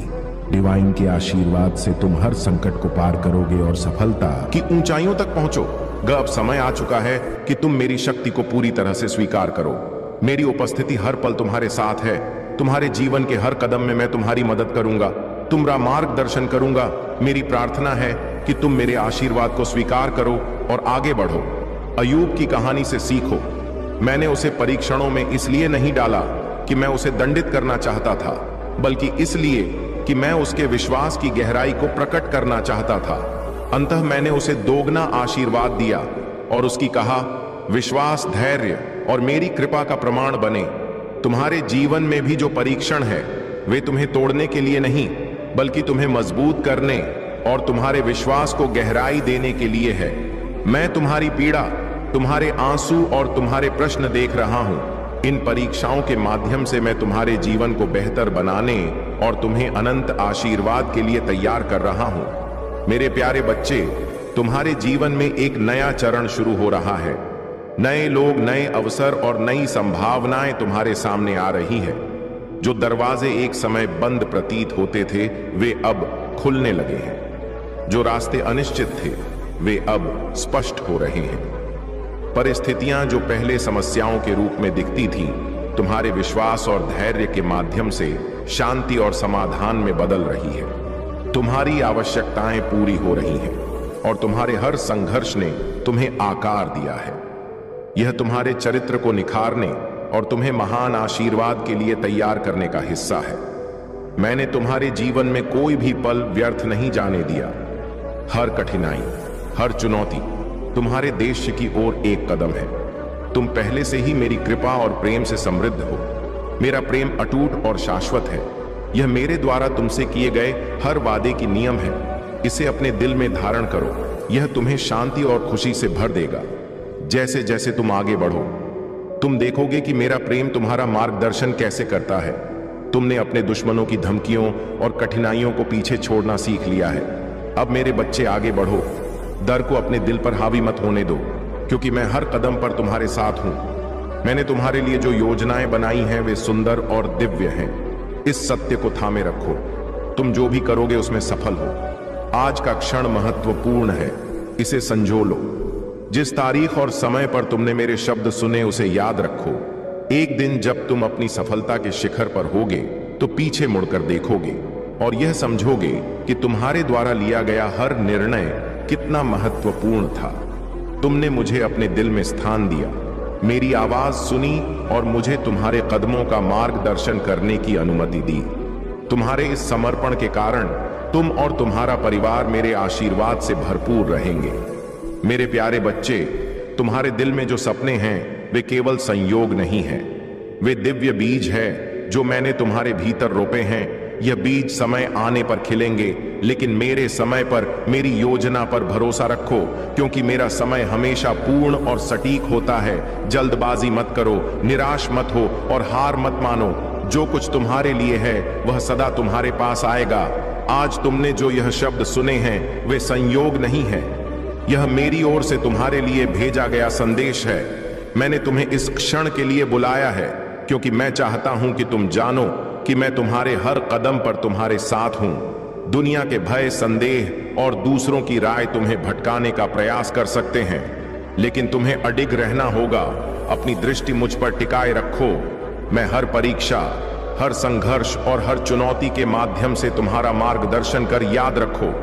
डिवाइन के आशीर्वाद से तुम हर संकट को पार करोगे और सफलता की ऊंचाइयों तक पहुंचोगे। अब समय आ चुका है कि तुम मेरी शक्ति को पूरी तरह से स्वीकार करो। मेरी उपस्थिति हर पल तुम्हारे साथ है। तुम्हारे जीवन के हर कदम में मैं तुम्हारी मदद करूंगा, तुम्हारा मार्गदर्शन करूंगा। मेरी प्रार्थना है कि तुम मेरे आशीर्वाद को स्वीकार करो और आगे बढ़ो। अय्यूब की कहानी से सीखो। मैंने उसे परीक्षणों में इसलिए नहीं डाला कि मैं उसे दंडित करना चाहता था, बल्कि इसलिए कि मैं उसके विश्वास की गहराई को प्रकट करना चाहता था। अंततः मैंने उसे दोगुना आशीर्वाद दिया और उसकी कहा, विश्वास, धैर्य और मेरी कृपा का प्रमाण बने। तुम्हारे जीवन में भी जो परीक्षण है, वे तुम्हें तोड़ने के लिए नहीं, बल्कि तुम्हें मजबूत करने और तुम्हारे विश्वास को गहराई देने के लिए है। मैं तुम्हारी पीड़ा, तुम्हारे आंसू और तुम्हारे प्रश्न देख रहा हूं। इन परीक्षाओं के माध्यम से मैं तुम्हारे जीवन को बेहतर बनाने और तुम्हें अनंत आशीर्वाद के लिए तैयार कर रहा हूं। मेरे प्यारे बच्चे, तुम्हारे जीवन में एक नया चरण शुरू हो रहा है। नए लोग, नए अवसर और नई संभावनाएं तुम्हारे सामने आ रही हैं। जो दरवाजे एक समय बंद प्रतीत होते थे, वे अब खुलने लगे हैं। जो रास्ते अनिश्चित थे, वे अब स्पष्ट हो रहे हैं। परिस्थितियां जो पहले समस्याओं के रूप में दिखती थीं, तुम्हारे विश्वास और धैर्य के माध्यम से शांति और समाधान में बदल रही है। तुम्हारी आवश्यकताएं पूरी हो रही हैं और तुम्हारे हर संघर्ष ने तुम्हें आकार दिया है। यह तुम्हारे चरित्र को निखारने और तुम्हें महान आशीर्वाद के लिए तैयार करने का हिस्सा है। मैंने तुम्हारे जीवन में कोई भी पल व्यर्थ नहीं जाने दिया। हर कठिनाई, हर चुनौती तुम्हारे देश की ओर एक कदम है। तुम पहले से ही मेरी कृपा और प्रेम से समृद्ध हो। मेरा प्रेम अटूट और शाश्वत है। यह मेरे द्वारा तुमसे किए गए हर वादे की नियम है। इसे अपने दिल में धारण करो। यह तुम्हें शांति और खुशी से भर देगा। जैसे जैसे तुम आगे बढ़ो, तुम देखोगे कि मेरा प्रेम तुम्हारा मार्गदर्शन कैसे करता है। तुमने अपने दुश्मनों की धमकियों और कठिनाइयों को पीछे छोड़ना सीख लिया है। अब मेरे बच्चे आगे बढ़ो। डर को अपने दिल पर हावी मत होने दो, क्योंकि मैं हर कदम पर तुम्हारे साथ हूं। मैंने तुम्हारे लिए जो योजनाएं बनाई हैं वे सुंदर और दिव्य हैं। इस सत्य को थामे रखो। तुम जो भी करोगे उसमें सफल हो। आज का क्षण महत्वपूर्ण है, इसे संजो लो। जिस तारीख और समय पर तुमने मेरे शब्द सुने उसे याद रखो। एक दिन जब तुम अपनी सफलता के शिखर पर होगे तो पीछे मुड़कर देखोगे और यह समझोगे कि तुम्हारे द्वारा लिया गया हर निर्णय कितना महत्वपूर्ण था। तुमने मुझे अपने दिल में स्थान दिया, मेरी आवाज सुनी और मुझे तुम्हारे कदमों का मार्गदर्शन करने की अनुमति दी। तुम्हारे इस समर्पण के कारण तुम और तुम्हारा परिवार मेरे आशीर्वाद से भरपूर रहेंगे। मेरे प्यारे बच्चे, तुम्हारे दिल में जो सपने हैं वे केवल संयोग नहीं हैं, वे दिव्य बीज है जो मैंने तुम्हारे भीतर रोपे हैं। यह बीज समय आने पर खिलेंगे, लेकिन मेरे समय पर, मेरी योजना पर भरोसा रखो, क्योंकि मेरा समय हमेशा पूर्ण और सटीक होता है। जल्दबाजी मत करो, निराश मत हो और हार मत मानो। जो कुछ तुम्हारे लिए है वह सदा तुम्हारे पास आएगा। आज तुमने जो यह शब्द सुने हैं वे संयोग नहीं है, यह मेरी ओर से तुम्हारे लिए भेजा गया संदेश है। मैंने तुम्हें इस क्षण के लिए बुलाया है, क्योंकि मैं चाहता हूं कि तुम जानो कि मैं तुम्हारे हर कदम पर तुम्हारे साथ हूं। दुनिया के भय, संदेह और दूसरों की राय तुम्हें भटकाने का प्रयास कर सकते हैं, लेकिन तुम्हें अडिग रहना होगा। अपनी दृष्टि मुझ पर टिकाए रखो। मैं हर परीक्षा, हर संघर्ष और हर चुनौती के माध्यम से तुम्हारा मार्गदर्शन कर। याद रखो,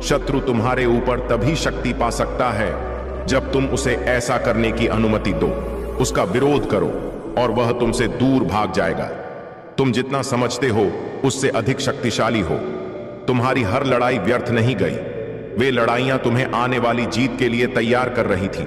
शत्रु तुम्हारे ऊपर तभी शक्ति पा सकता है जब तुम उसे ऐसा करने की अनुमति दो। उसका विरोध करो और वह तुमसे दूर भाग जाएगा। तुम जितना समझते हो उससे अधिक शक्तिशाली हो। तुम्हारी हर लड़ाई व्यर्थ नहीं गई। वे लड़ाइयां तुम्हें आने वाली जीत के लिए तैयार कर रही थी।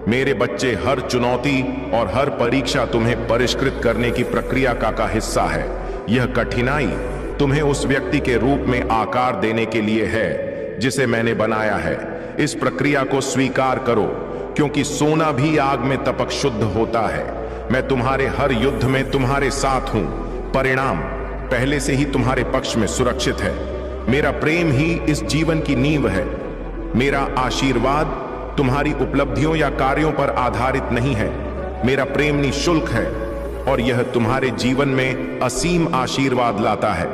मेरे बच्चे, हर चुनौती और हर परीक्षा तुम्हें परिष्कृत करने की प्रक्रिया का हिस्सा है। यह कठिनाई तुम्हें उस व्यक्ति के रूप में आकार देने के लिए है जिसे मैंने बनाया है। इस प्रक्रिया को स्वीकार करो, क्योंकि सोना भी आग में तपक शुद्ध होता है। मैं तुम्हारे हर युद्ध में तुम्हारे साथ हूं। परिणाम पहले से ही तुम्हारे पक्ष में सुरक्षित है। मेरा प्रेम ही इस जीवन की नींव है। मेरा आशीर्वाद तुम्हारी उपलब्धियों या कार्यों पर आधारित नहीं है। मेरा प्रेम निःशुल्क है और यह तुम्हारे जीवन में असीम आशीर्वाद लाता है।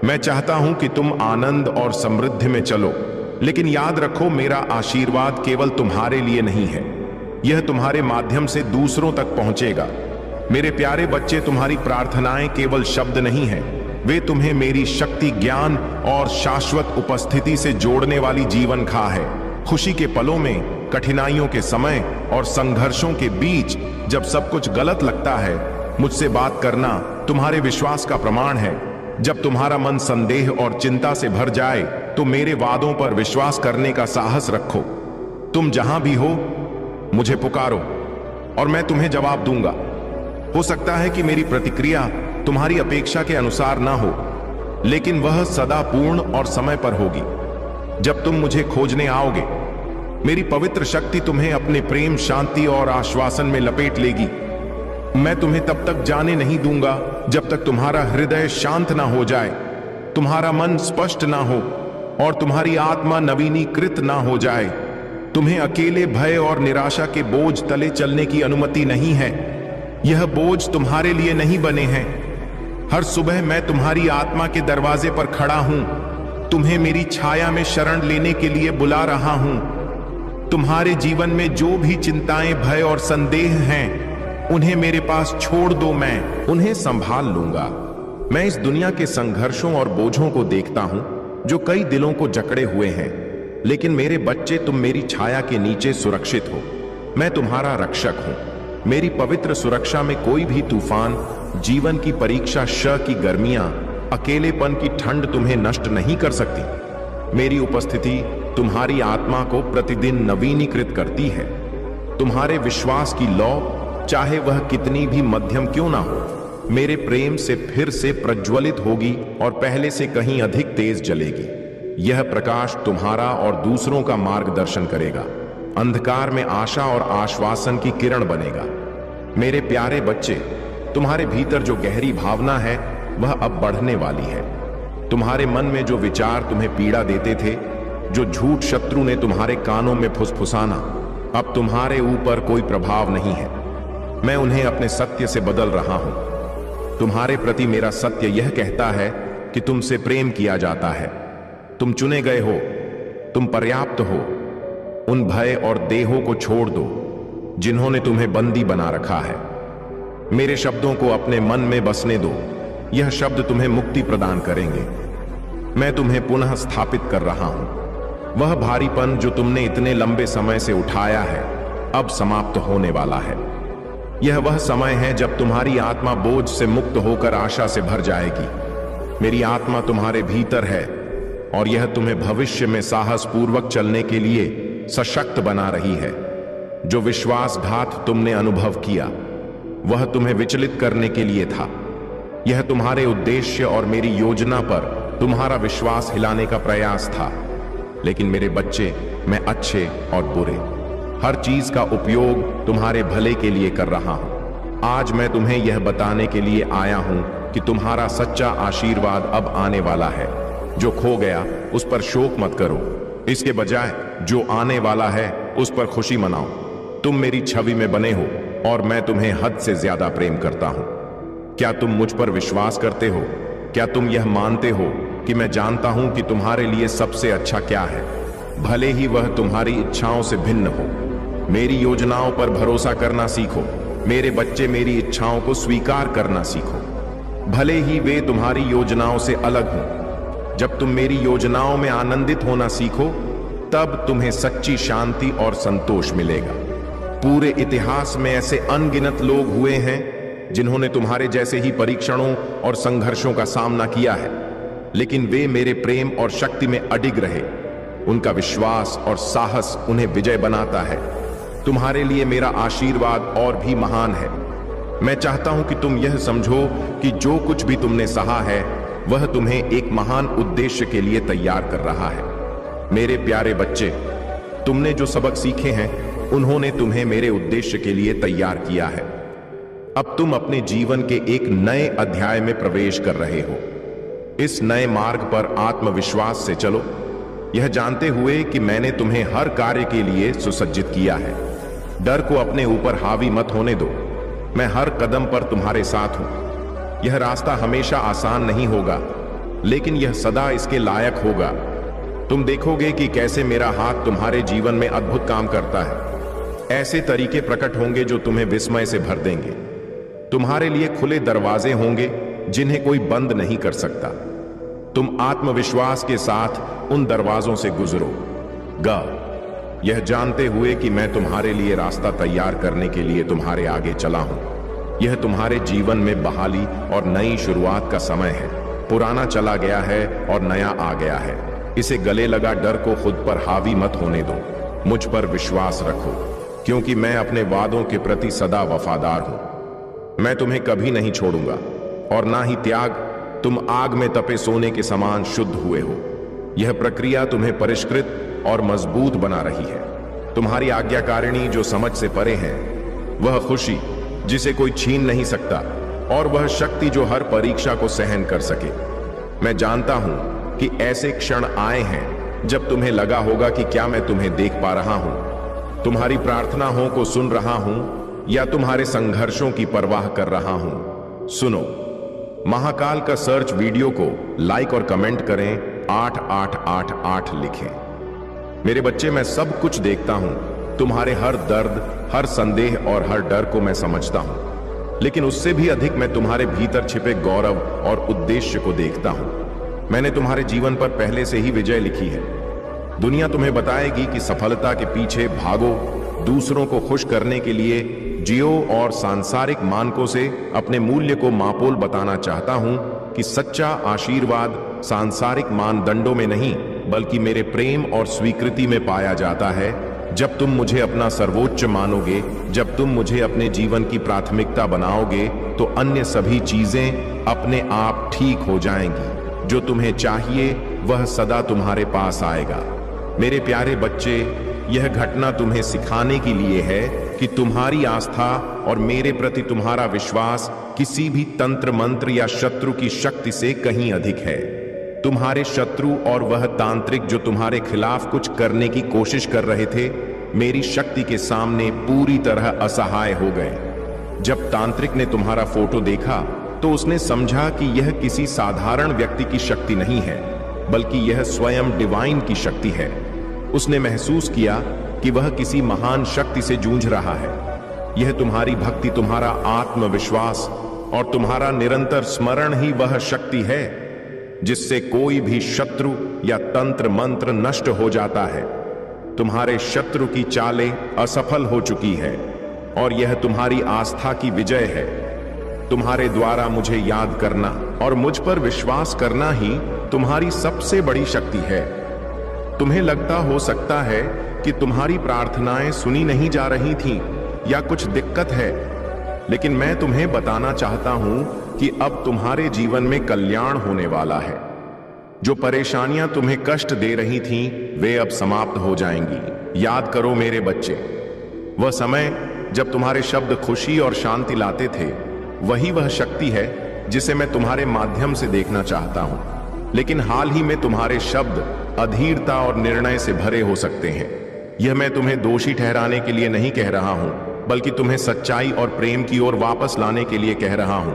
मैं चाहता हूं कि तुम आनंद और समृद्धि में चलो, लेकिन याद रखो, मेरा आशीर्वाद केवल तुम्हारे लिए नहीं है, यह तुम्हारे माध्यम से दूसरों तक पहुंचेगा। मेरे प्यारे बच्चे, तुम्हारी प्रार्थनाएं केवल शब्द नहीं हैं, वे तुम्हें मेरी शक्ति, ज्ञान और शाश्वत उपस्थिति से जोड़ने वाली जीवन खा है। खुशी के पलों में, कठिनाइयों के समय और संघर्षों के बीच जब सब कुछ गलत लगता है, मुझसे बात करना तुम्हारे विश्वास का प्रमाण है। जब तुम्हारा मन संदेह और चिंता से भर जाए तो मेरे वादों पर विश्वास करने का साहस रखो। तुम जहां भी हो मुझे पुकारो और मैं तुम्हें जवाब दूंगा। हो सकता है कि मेरी प्रतिक्रिया तुम्हारी अपेक्षा के अनुसार ना हो, लेकिन वह सदा पूर्ण और समय पर होगी। जब तुम मुझे खोजने आओगे, मेरी पवित्र शक्ति तुम्हें अपने प्रेम, शांति और आश्वासन में लपेट लेगी। मैं तुम्हें तब तक जाने नहीं दूंगा जब तक तुम्हारा हृदय शांत ना हो जाए, तुम्हारा मन स्पष्ट ना हो और तुम्हारी आत्मा नवीनीकृत ना हो जाए। तुम्हें अकेले भय और निराशा के बोझ तले चलने की अनुमति नहीं है। यह बोझ तुम्हारे लिए नहीं बने हैं। हर सुबह मैं तुम्हारी आत्मा के दरवाजे पर खड़ा हूं, तुम्हें मेरी छाया में शरण लेने के लिए बुला रहा हूं। तुम्हारे जीवन में जो भी चिंताएं, भय और संदेह हैं, उन्हें मेरे पास छोड़ दो। मैं उन्हें संभाल लूंगा। मैं इस दुनिया के संघर्षों और बोझों को देखता हूं जो कई दिलों को जकड़े हुए हैं, लेकिन मेरे बच्चे, तुम मेरी छाया के नीचे सुरक्षित हो। मैं तुम्हारा रक्षक हूं। मेरी पवित्र सुरक्षा में कोई भी तूफान, जीवन की परीक्षा, की गर्मियां, अकेलेपन की ठंड तुम्हें नष्ट नहीं कर सकती। मेरी उपस्थिति तुम्हारी आत्मा को प्रतिदिन नवीनीकृत करती है। तुम्हारे विश्वास की लौ, चाहे वह कितनी भी मध्यम क्यों ना हो, मेरे प्रेम से फिर से प्रज्वलित होगी और पहले से कहीं अधिक तेज जलेगी। यह प्रकाश तुम्हारा और दूसरों का मार्गदर्शन करेगा, अंधकार में आशा और आश्वासन की किरण बनेगा। मेरे प्यारे बच्चे, तुम्हारे भीतर जो गहरी भावना है वह अब बढ़ने वाली है। तुम्हारे मन में जो विचार तुम्हें पीड़ा देते थे, जो झूठ शत्रु ने तुम्हारे कानों में फुसफुसाना, अब तुम्हारे ऊपर कोई प्रभाव नहीं है। मैं उन्हें अपने सत्य से बदल रहा हूं। तुम्हारे प्रति मेरा सत्य यह कहता है कि तुमसे प्रेम किया जाता है, तुम चुने गए हो, तुम पर्याप्त हो। उन भय और देहों को छोड़ दो जिन्होंने तुम्हें बंदी बना रखा है। मेरे शब्दों को अपने मन में बसने दो, यह शब्द तुम्हें मुक्ति प्रदान करेंगे। मैं तुम्हें पुनः स्थापित कर रहा हूं। वह भारीपन जो तुमने इतने लंबे समय से उठाया है अब समाप्त होने वाला है। यह वह समय है जब तुम्हारी आत्मा बोझ से मुक्त होकर आशा से भर जाएगी। मेरी आत्मा तुम्हारे भीतर है और यह तुम्हें भविष्य में साहस पूर्वक चलने के लिए सशक्त बना रही है। जो विश्वासघात तुमने अनुभव किया वह तुम्हें विचलित करने के लिए था। यह तुम्हारे उद्देश्य और मेरी योजना पर तुम्हारा विश्वास हिलाने का प्रयास था। लेकिन मेरे बच्चे, मैं अच्छे और बुरे हर चीज का उपयोग तुम्हारे भले के लिए कर रहा हूं। आज मैं तुम्हें यह बताने के लिए आया हूं कि तुम्हारा सच्चा आशीर्वाद अब आने वाला है। जो खो गया उस पर शोक मत करो, इसके बजाय जो आने वाला है उस पर खुशी मनाओ। तुम मेरी छवि में बने हो और मैं तुम्हें हद से ज्यादा प्रेम करता हूं। क्या तुम मुझ पर विश्वास करते हो? क्या तुम यह मानते हो कि मैं जानता हूं कि तुम्हारे लिए सबसे अच्छा क्या है, भले ही वह तुम्हारी इच्छाओं से भिन्न हो? मेरी योजनाओं पर भरोसा करना सीखो। मेरे बच्चे, मेरी इच्छाओं को स्वीकार करना सीखो, भले ही वे तुम्हारी योजनाओं से अलग हों। जब तुम मेरी योजनाओं में आनंदित होना सीखो तब तुम्हें सच्ची शांति और संतोष मिलेगा। पूरे इतिहास में ऐसे अनगिनत लोग हुए हैं जिन्होंने तुम्हारे जैसे ही परीक्षणों और संघर्षों का सामना किया है, लेकिन वे मेरे प्रेम और शक्ति में अडिग रहे। उनका विश्वास और साहस उन्हें विजय बनाता है। तुम्हारे लिए मेरा आशीर्वाद और भी महान है। मैं चाहता हूं कि तुम यह समझो कि जो कुछ भी तुमने सहा है वह तुम्हें एक महान उद्देश्य के लिए तैयार कर रहा है। मेरे प्यारे बच्चे, तुमने जो सबक सीखे हैं उन्होंने तुम्हें मेरे उद्देश्य के लिए तैयार किया है। अब तुम अपने जीवन के एक नए अध्याय में प्रवेश कर रहे हो। इस नए मार्ग पर आत्मविश्वास से चलो, यह जानते हुए कि मैंने तुम्हें हर कार्य के लिए सुसज्जित किया है। डर को अपने ऊपर हावी मत होने दो। मैं हर कदम पर तुम्हारे साथ हूं। यह रास्ता हमेशा आसान नहीं होगा, लेकिन यह सदा इसके लायक होगा। तुम देखोगे कि कैसे मेरा हाथ तुम्हारे जीवन में अद्भुत काम करता है। ऐसे तरीके प्रकट होंगे जो तुम्हें विस्मय से भर देंगे। तुम्हारे लिए खुले दरवाजे होंगे जिन्हें कोई बंद नहीं कर सकता। तुम आत्मविश्वास के साथ उन दरवाजों से गुजरो यह जानते हुए कि मैं तुम्हारे लिए रास्ता तैयार करने के लिए तुम्हारे आगे चला हूं। यह तुम्हारे जीवन में बहाली और नई शुरुआत का समय है। पुराना चला गया है और नया आ गया है। इसे गले लगा डर को खुद पर हावी मत होने दो। मुझ पर विश्वास रखो, क्योंकि मैं अपने वादों के प्रति सदा वफादार हूं। मैं तुम्हें कभी नहीं छोड़ूंगा और ना ही त्याग। तुम आग में तपे सोने के समान शुद्ध हुए हो। यह प्रक्रिया तुम्हें परिष्कृत और मजबूत बना रही है। तुम्हारी आज्ञाकारिणी जो समझ से परे है, वह खुशी जिसे कोई छीन नहीं सकता, और वह शक्ति जो हर परीक्षा को सहन कर सके। मैं जानता हूं कि ऐसे क्षण आए हैं जब तुम्हें लगा होगा कि क्या मैं तुम्हें देख पा रहा हूं, तुम्हारी प्रार्थनाओं को सुन रहा हूं, या तुम्हारे संघर्षों की परवाह कर रहा हूं। सुनो, महाकाल का सर्च वीडियो को लाइक और कमेंट करें, 8888 लिखें। मेरे बच्चे, मैं सब कुछ देखता हूं। तुम्हारे हर दर्द, हर संदेह और हर डर को मैं समझता हूं, लेकिन उससे भी अधिक मैं तुम्हारे भीतर छिपे गौरव और उद्देश्य को देखता हूं। मैंने तुम्हारे जीवन पर पहले से ही विजय लिखी है। दुनिया तुम्हें बताएगी कि सफलता के पीछे भागो, दूसरों को खुश करने के लिए जियो, और सांसारिक मानकों से अपने मूल्य को मापोल बताना चाहता हूं कि सच्चा आशीर्वाद सांसारिक मानदंडों में नहीं, बल्कि मेरे प्रेम और स्वीकृति में पाया जाता है। जब तुम मुझे अपना सर्वोच्च मानोगे, जब तुम मुझे अपने जीवन की प्राथमिकता बनाओगे, तो अन्य सभी चीजें अपने आप ठीक हो जाएंगी। जो तुम्हें चाहिए वह सदा तुम्हारे पास आएगा। मेरे प्यारे बच्चे, यह घटना तुम्हें सिखाने के लिए है कि तुम्हारी आस्था और मेरे प्रति तुम्हारा विश्वास किसी भी तंत्र मंत्र या शत्रु की शक्ति से कहीं अधिक है। तुम्हारे शत्रु और वह तांत्रिक जो तुम्हारे खिलाफ कुछ करने की कोशिश कर रहे थे, मेरी शक्ति के सामने पूरी तरह असहाय हो गए। जब तांत्रिक ने तुम्हारा फोटो देखा तो उसने समझा कि यह किसी साधारण व्यक्ति की शक्ति नहीं है, बल्कि यह स्वयं डिवाइन की शक्ति है। उसने महसूस किया कि वह किसी महान शक्ति से जूझ रहा है। यह तुम्हारी भक्ति, तुम्हारा आत्मविश्वास और तुम्हारा निरंतर स्मरण ही वह शक्ति है जिससे कोई भी शत्रु या तंत्र मंत्र नष्ट हो जाता है। तुम्हारे शत्रु की चालें असफल हो चुकी है और यह तुम्हारी आस्था की विजय है। तुम्हारे द्वारा मुझे याद करना और मुझ पर विश्वास करना ही तुम्हारी सबसे बड़ी शक्ति है। तुम्हें लगता हो सकता है कि तुम्हारी प्रार्थनाएं सुनी नहीं जा रही थीं या कुछ दिक्कत है, लेकिन मैं तुम्हें बताना चाहता हूं कि अब तुम्हारे जीवन में कल्याण होने वाला है। जो परेशानियां तुम्हें कष्ट दे रही थीं, वे अब समाप्त हो जाएंगी। याद करो मेरे बच्चे, वह समय जब तुम्हारे शब्द खुशी और शांति लाते थे, वही वह शक्ति है जिसे मैं तुम्हारे माध्यम से देखना चाहता हूं। लेकिन हाल ही में तुम्हारे शब्द अधीरता और निर्णय से भरे हो सकते हैं। यह मैं तुम्हें दोषी ठहराने के लिए नहीं कह रहा हूं, बल्कि तुम्हें सच्चाई और प्रेम की ओर वापस लाने के लिए कह रहा हूं।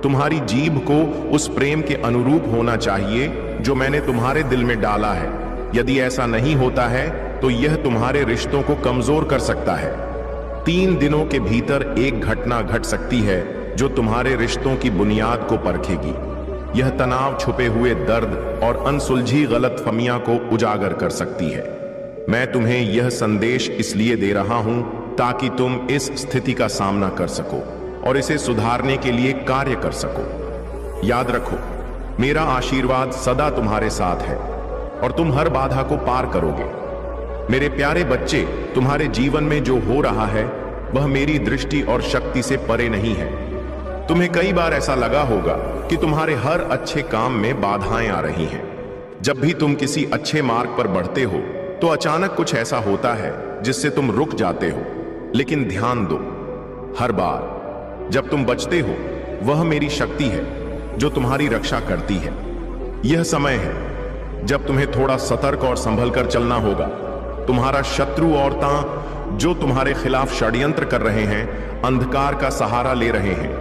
तुम्हारी जीभ को उस प्रेम के अनुरूप होना चाहिए जो मैंने तुम्हारे दिल में डाला है। यदि ऐसा नहीं होता है तो यह तुम्हारे रिश्तों को कमजोर कर सकता है। 3 दिनों के भीतर एक घटना घट सकती है जो तुम्हारे रिश्तों की बुनियाद को परखेगी। यह तनाव, छुपे हुए दर्द और अनसुलझी गलतफहमियां को उजागर कर सकती है। मैं तुम्हें यह संदेश इसलिए दे रहा हूं ताकि तुम इस स्थिति का सामना कर सको और इसे सुधारने के लिए कार्य कर सको। याद रखो, मेरा आशीर्वाद सदा तुम्हारे साथ है और तुम हर बाधा को पार करोगे। मेरे प्यारे बच्चे, तुम्हारे जीवन में जो हो रहा है वह मेरी दृष्टि और शक्ति से परे नहीं है। तुम्हें कई बार ऐसा लगा होगा कि तुम्हारे हर अच्छे काम में बाधाएं आ रही हैं। जब भी तुम किसी अच्छे मार्ग पर बढ़ते हो तो अचानक कुछ ऐसा होता है जिससे तुम रुक जाते हो। लेकिन ध्यान दो, हर बार जब तुम बचते हो, वह मेरी शक्ति है जो तुम्हारी रक्षा करती है। यह समय है जब तुम्हें थोड़ा सतर्क और संभल कर चलना होगा। तुम्हारा शत्रु और तां जो तुम्हारे खिलाफ षड्यंत्र कर रहे हैं, अंधकार का सहारा ले रहे हैं।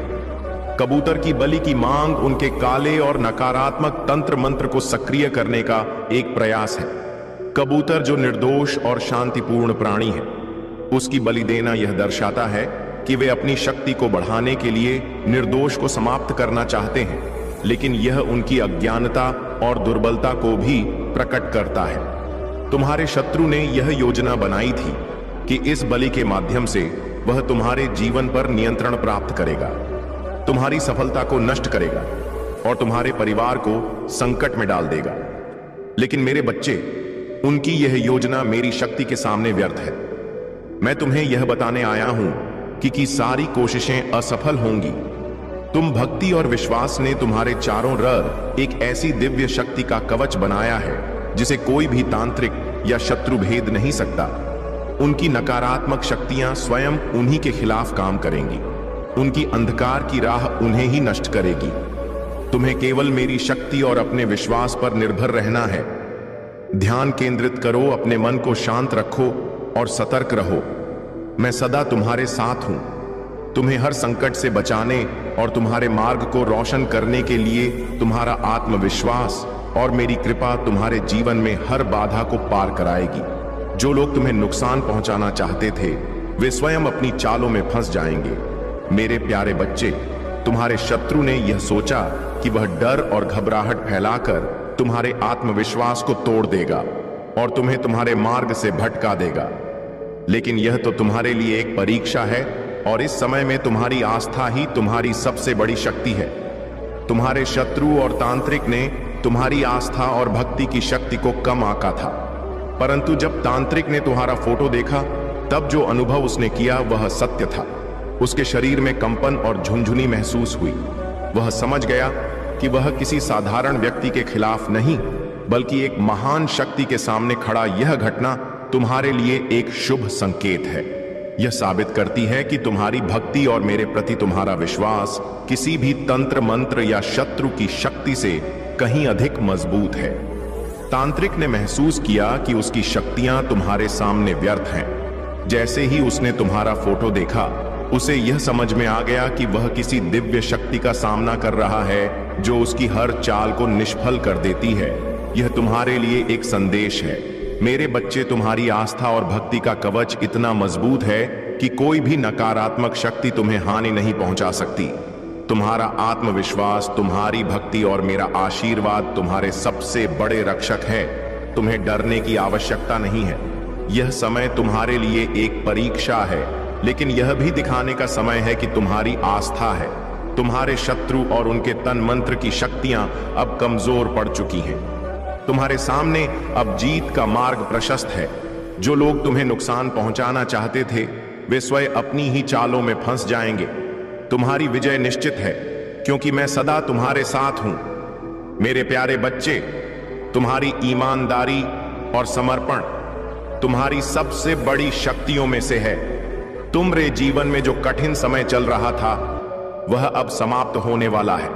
कबूतर की बलि की मांग उनके काले और नकारात्मक तंत्र मंत्र को सक्रिय करने का एक प्रयास है। कबूतर जो निर्दोष और शांतिपूर्ण प्राणी है, उसकी बलि देना यह दर्शाता है कि वे अपनी शक्ति को बढ़ाने के लिए निर्दोष को समाप्त करना चाहते हैं, लेकिन यह उनकी अज्ञानता और दुर्बलता को भी प्रकट करता है। तुम्हारे शत्रु ने यह योजना बनाई थी कि इस बलि के माध्यम से वह तुम्हारे जीवन पर नियंत्रण प्राप्त करेगा, तुम्हारी सफलता को नष्ट करेगा और तुम्हारे परिवार को संकट में डाल देगा। लेकिन मेरे बच्चे, उनकी यह योजना मेरी शक्ति के सामने व्यर्थ है। मैं तुम्हें यह बताने आया हूं कि सारी कोशिशें असफल होंगी। तुम भक्ति और विश्वास ने तुम्हारे चारों ओर एक ऐसी दिव्य शक्ति का कवच बनाया है जिसे कोई भी तांत्रिक या शत्रु भेद नहीं सकता। उनकी नकारात्मक शक्तियां स्वयं उन्हीं के खिलाफ काम करेंगी। उनकी अंधकार की राह उन्हें ही नष्ट करेगी। तुम्हें केवल मेरी शक्ति और अपने विश्वास पर निर्भर रहना है। ध्यान केंद्रित करो, अपने मन को शांत रखो और सतर्क रहो। मैं सदा तुम्हारे साथ हूं। तुम्हें हर संकट से बचाने और तुम्हारे मार्ग को रोशन करने के लिए तुम्हारा आत्मविश्वास और मेरी कृपा तुम्हारे जीवन में हर बाधा को पार कराएगी। जो लोग तुम्हें नुकसान पहुंचाना चाहते थे, वे स्वयं अपनी चालों में फंस जाएंगे। मेरे प्यारे बच्चे, तुम्हारे शत्रु ने यह सोचा कि वह डर और घबराहट फैलाकर तुम्हारे आत्मविश्वास को तोड़ देगा और तुम्हें तुम्हारे मार्ग से भटका देगा। लेकिन यह तो तुम्हारे लिए एक परीक्षा है और इस समय में तुम्हारी आस्था ही तुम्हारी सबसे बड़ी शक्ति है। तुम्हारे शत्रु और तांत्रिक ने तुम्हारी आस्था और भक्ति की शक्ति को कम आंका था, परंतु जब तांत्रिक ने तुम्हारा फोटो देखा, तब जो अनुभव उसने किया वह सत्य था। उसके शरीर में कंपन और झुनझुनी महसूस हुई। वह समझ गया कि वह किसी साधारण व्यक्ति के खिलाफ नहीं, बल्कि एक महान शक्ति के सामने खड़ा यह घटना तुम्हारे लिए एक शुभ संकेत है। यह साबित करती है कि तुम्हारी भक्ति और मेरे प्रति तुम्हारा विश्वास किसी भी तंत्र मंत्र या शत्रु की शक्ति से कहीं अधिक मजबूत है। तांत्रिक ने महसूस किया कि उसकी शक्तियां तुम्हारे सामने व्यर्थ हैं। जैसे ही उसने तुम्हारा फोटो देखा, उसे यह समझ में आ गया कि वह किसी दिव्य शक्ति का सामना कर रहा है जो उसकी हर चाल को निष्फल कर देती है। यह तुम्हारे लिए एक संदेश है। मेरे बच्चे, तुम्हारी आस्था और भक्ति का कवच इतना मजबूत है कि कोई भी नकारात्मक शक्ति तुम्हें हानि नहीं पहुंचा सकती। तुम्हारा आत्मविश्वास, तुम्हारी भक्ति और मेरा आशीर्वाद तुम्हारे सबसे बड़े रक्षक है। तुम्हें डरने की आवश्यकता नहीं है। यह समय तुम्हारे लिए एक परीक्षा है, लेकिन यह भी दिखाने का समय है कि तुम्हारी आस्था है। तुम्हारे शत्रु और उनके तन मंत्र की शक्तियां अब कमजोर पड़ चुकी हैं। तुम्हारे सामने अब जीत का मार्ग प्रशस्त है। जो लोग तुम्हें नुकसान पहुंचाना चाहते थे, वे स्वयं अपनी ही चालों में फंस जाएंगे। तुम्हारी विजय निश्चित है, क्योंकि मैं सदा तुम्हारे साथ हूं। मेरे प्यारे बच्चे, तुम्हारी ईमानदारी और समर्पण तुम्हारी सबसे बड़ी शक्तियों में से है। तुम्हारे जीवन में जो कठिन समय चल रहा था, वह अब समाप्त होने वाला है।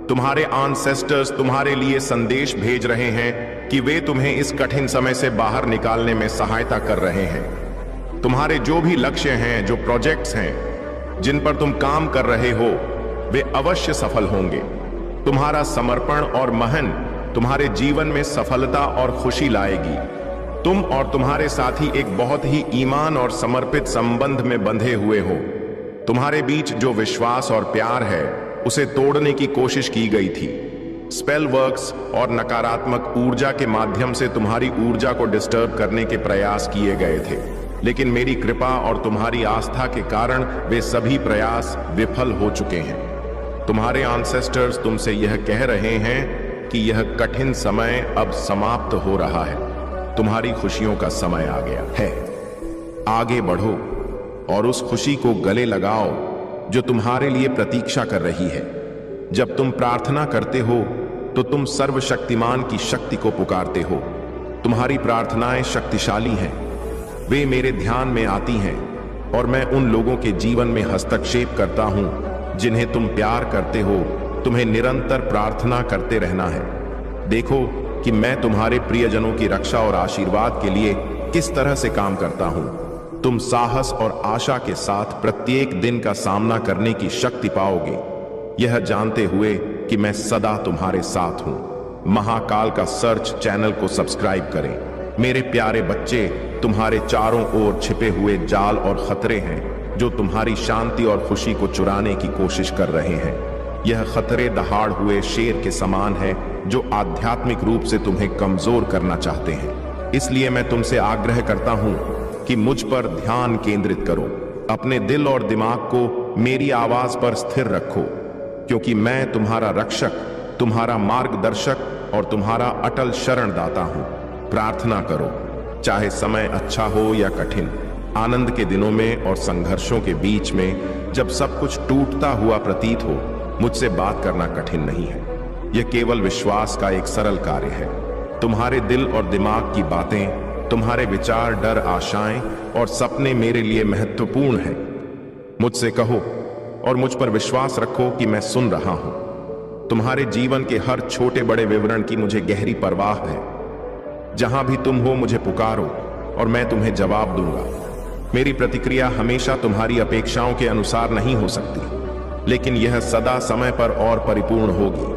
तुम्हारे एंसेस्टर्स तुम्हारे लिए संदेश भेज रहे हैं कि वे तुम्हें इस कठिन समय से बाहर निकालने में सहायता कर रहे हैं। तुम्हारे जो भी लक्ष्य हैं, जो प्रोजेक्ट्स हैं, जिन पर तुम काम कर रहे हो, वे अवश्य सफल होंगे। तुम्हारा समर्पण और महन तुम्हारे जीवन में सफलता और खुशी लाएगी। तुम और तुम्हारे साथी एक बहुत ही ईमान और समर्पित संबंध में बंधे हुए हो। तुम्हारे बीच जो विश्वास और प्यार है, उसे तोड़ने की कोशिश की गई थी। स्पेल वर्क्स और नकारात्मक ऊर्जा के माध्यम से तुम्हारी ऊर्जा को डिस्टर्ब करने के प्रयास किए गए थे, लेकिन मेरी कृपा और तुम्हारी आस्था के कारण वे सभी प्रयास विफल हो चुके हैं। तुम्हारे एंसेस्टर्स तुमसे यह कह रहे हैं कि यह कठिन समय अब समाप्त हो रहा है। तुम्हारी खुशियों का समय आ गया है। आगे बढ़ो और उस खुशी को गले लगाओ जो तुम्हारे लिए प्रतीक्षा कर रही है। जब तुम प्रार्थना करते हो तो तुम सर्वशक्तिमान की शक्ति को पुकारते हो। तुम्हारी प्रार्थनाएं शक्तिशाली हैं। वे मेरे ध्यान में आती हैं और मैं उन लोगों के जीवन में हस्तक्षेप करता हूं जिन्हें तुम प्यार करते हो। तुम्हें निरंतर प्रार्थना करते रहना है। देखो कि मैं तुम्हारे प्रियजनों की रक्षा और आशीर्वाद के लिए किस तरह से काम करता हूं। तुम साहस और आशा के साथ प्रत्येक दिन का सामना करने की शक्ति पाओगे, यह जानते हुए कि मैं सदा तुम्हारे साथ हूं। महाकाल का सर्च चैनल को सब्सक्राइब करें। मेरे प्यारे बच्चे, तुम्हारे चारों ओर छिपे हुए जाल और खतरे हैं जो तुम्हारी शांति और खुशी को चुराने की कोशिश कर रहे हैं। यह खतरे दहाड़ हुए शेर के समान है जो आध्यात्मिक रूप से तुम्हें कमजोर करना चाहते हैं। इसलिए मैं तुमसे आग्रह करता हूं कि मुझ पर ध्यान केंद्रित करो। अपने दिल और दिमाग को मेरी आवाज पर स्थिर रखो, क्योंकि मैं तुम्हारा रक्षक, तुम्हारा मार्गदर्शक और तुम्हारा अटल शरणदाता हूं। प्रार्थना करो, चाहे समय अच्छा हो या कठिन। आनंद के दिनों में और संघर्षों के बीच में जब सब कुछ टूटता हुआ प्रतीत हो, मुझसे बात करना कठिन नहीं है। यह केवल विश्वास का एक सरल कार्य है। तुम्हारे दिल और दिमाग की बातें, तुम्हारे विचार, डर, आशाएं और सपने मेरे लिए महत्वपूर्ण हैं। मुझसे कहो और मुझ पर विश्वास रखो कि मैं सुन रहा हूं। तुम्हारे जीवन के हर छोटे बड़े विवरण की मुझे गहरी परवाह है। जहां भी तुम हो, मुझे पुकारो और मैं तुम्हें जवाब दूंगा। मेरी प्रतिक्रिया हमेशा तुम्हारी अपेक्षाओं के अनुसार नहीं हो सकती, लेकिन यह सदा समय पर और परिपूर्ण होगी।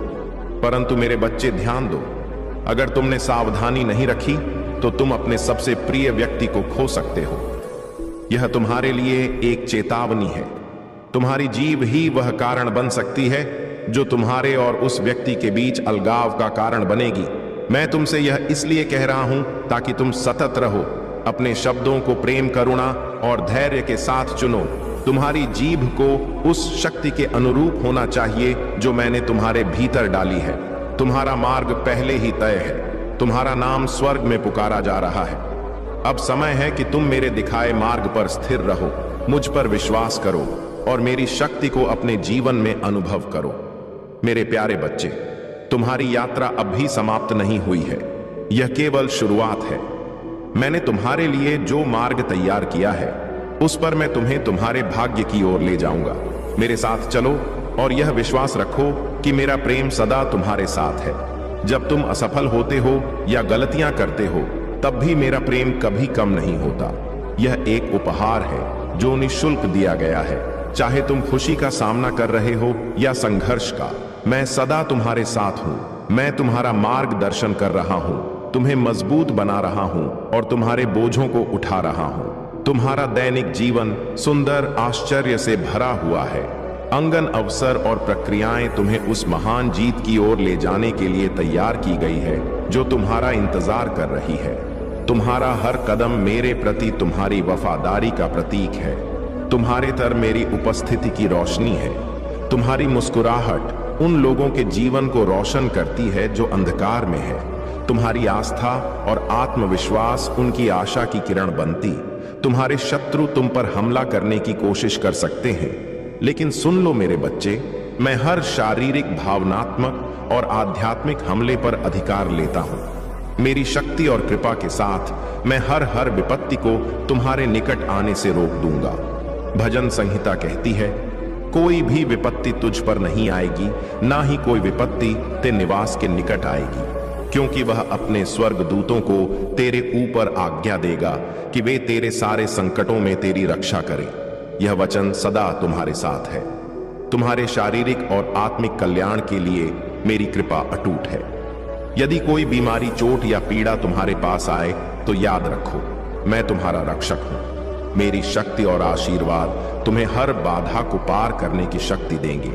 परंतु मेरे बच्चे, ध्यान दो, अगर तुमने सावधानी नहीं रखी तो तुम अपने सबसे प्रिय व्यक्ति को खो सकते हो। यह तुम्हारे लिए एक चेतावनी है। तुम्हारी जीव ही वह कारण बन सकती है जो तुम्हारे और उस व्यक्ति के बीच अलगाव का कारण बनेगी। मैं तुमसे यह इसलिए कह रहा हूं ताकि तुम सतत रहो। अपने शब्दों को प्रेम, करुणा और धैर्य के साथ चुनो। तुम्हारी जीभ को उस शक्ति के अनुरूप होना चाहिए जो मैंने तुम्हारे भीतर डाली है। तुम्हारा मार्ग पहले ही तय है। तुम्हारा नाम स्वर्ग में पुकारा जा रहा है। अब समय है कि तुम मेरे दिखाए मार्ग पर स्थिर रहो, मुझ पर विश्वास करो और मेरी शक्ति को अपने जीवन में अनुभव करो। मेरे प्यारे बच्चे, तुम्हारी यात्रा अब भी समाप्त नहीं हुई है। यह केवल शुरुआत है। मैंने तुम्हारे लिए जो मार्ग तैयार किया है उस पर मैं तुम्हें तुम्हारे भाग्य की ओर ले जाऊंगा। मेरे साथ चलो और यह विश्वास रखो कि मेरा प्रेम सदा तुम्हारे साथ है। जब तुम असफल होते हो या गलतियां करते हो तब भी मेरा प्रेम कभी कम नहीं होता। यह एक उपहार है जो निःशुल्क दिया गया है। चाहे तुम खुशी का सामना कर रहे हो या संघर्ष का, मैं सदा तुम्हारे साथ हूं। मैं तुम्हारा मार्गदर्शन कर रहा हूं, तुम्हें मजबूत बना रहा हूं और तुम्हारे बोझों को उठा रहा हूं। तुम्हारा दैनिक जीवन सुंदर आश्चर्य से भरा हुआ है। अंगन अवसर और प्रक्रियाएं तुम्हें उस महान जीत की ओर ले जाने के लिए तैयार की गई है जो तुम्हारा इंतजार कर रही है। तुम्हारा हर कदम मेरे प्रति तुम्हारी वफादारी का प्रतीक है। तुम्हारे तर मेरी उपस्थिति की रोशनी है। तुम्हारी मुस्कुराहट उन लोगों के जीवन को रोशन करती है जो अंधकार में है। तुम्हारी आस्था और आत्मविश्वास उनकी आशा की किरण बनती। तुम्हारे शत्रु तुम पर हमला करने की कोशिश कर सकते हैं, लेकिन सुन लो मेरे बच्चे, मैं हर शारीरिक, भावनात्मक और आध्यात्मिक हमले पर अधिकार लेता हूं। मेरी शक्ति और कृपा के साथ मैं हर विपत्ति को तुम्हारे निकट आने से रोक दूंगा। भजन संहिता कहती है, कोई भी विपत्ति तुझ पर नहीं आएगी, ना ही कोई विपत्ति ते निवास के निकट आएगी, क्योंकि वह अपने स्वर्ग दूतों को तेरे ऊपर आज्ञा देगा कि वे तेरे सारे संकटों में तेरी रक्षा करें। यह वचन सदा तुम्हारे साथ है। तुम्हारे शारीरिक और आत्मिक कल्याण के लिए मेरी कृपा अटूट है। यदि कोई बीमारी, चोट या पीड़ा तुम्हारे पास आए तो याद रखो, मैं तुम्हारा रक्षक हूं। मेरी शक्ति और आशीर्वाद तुम्हें हर बाधा को पार करने की शक्ति देंगे।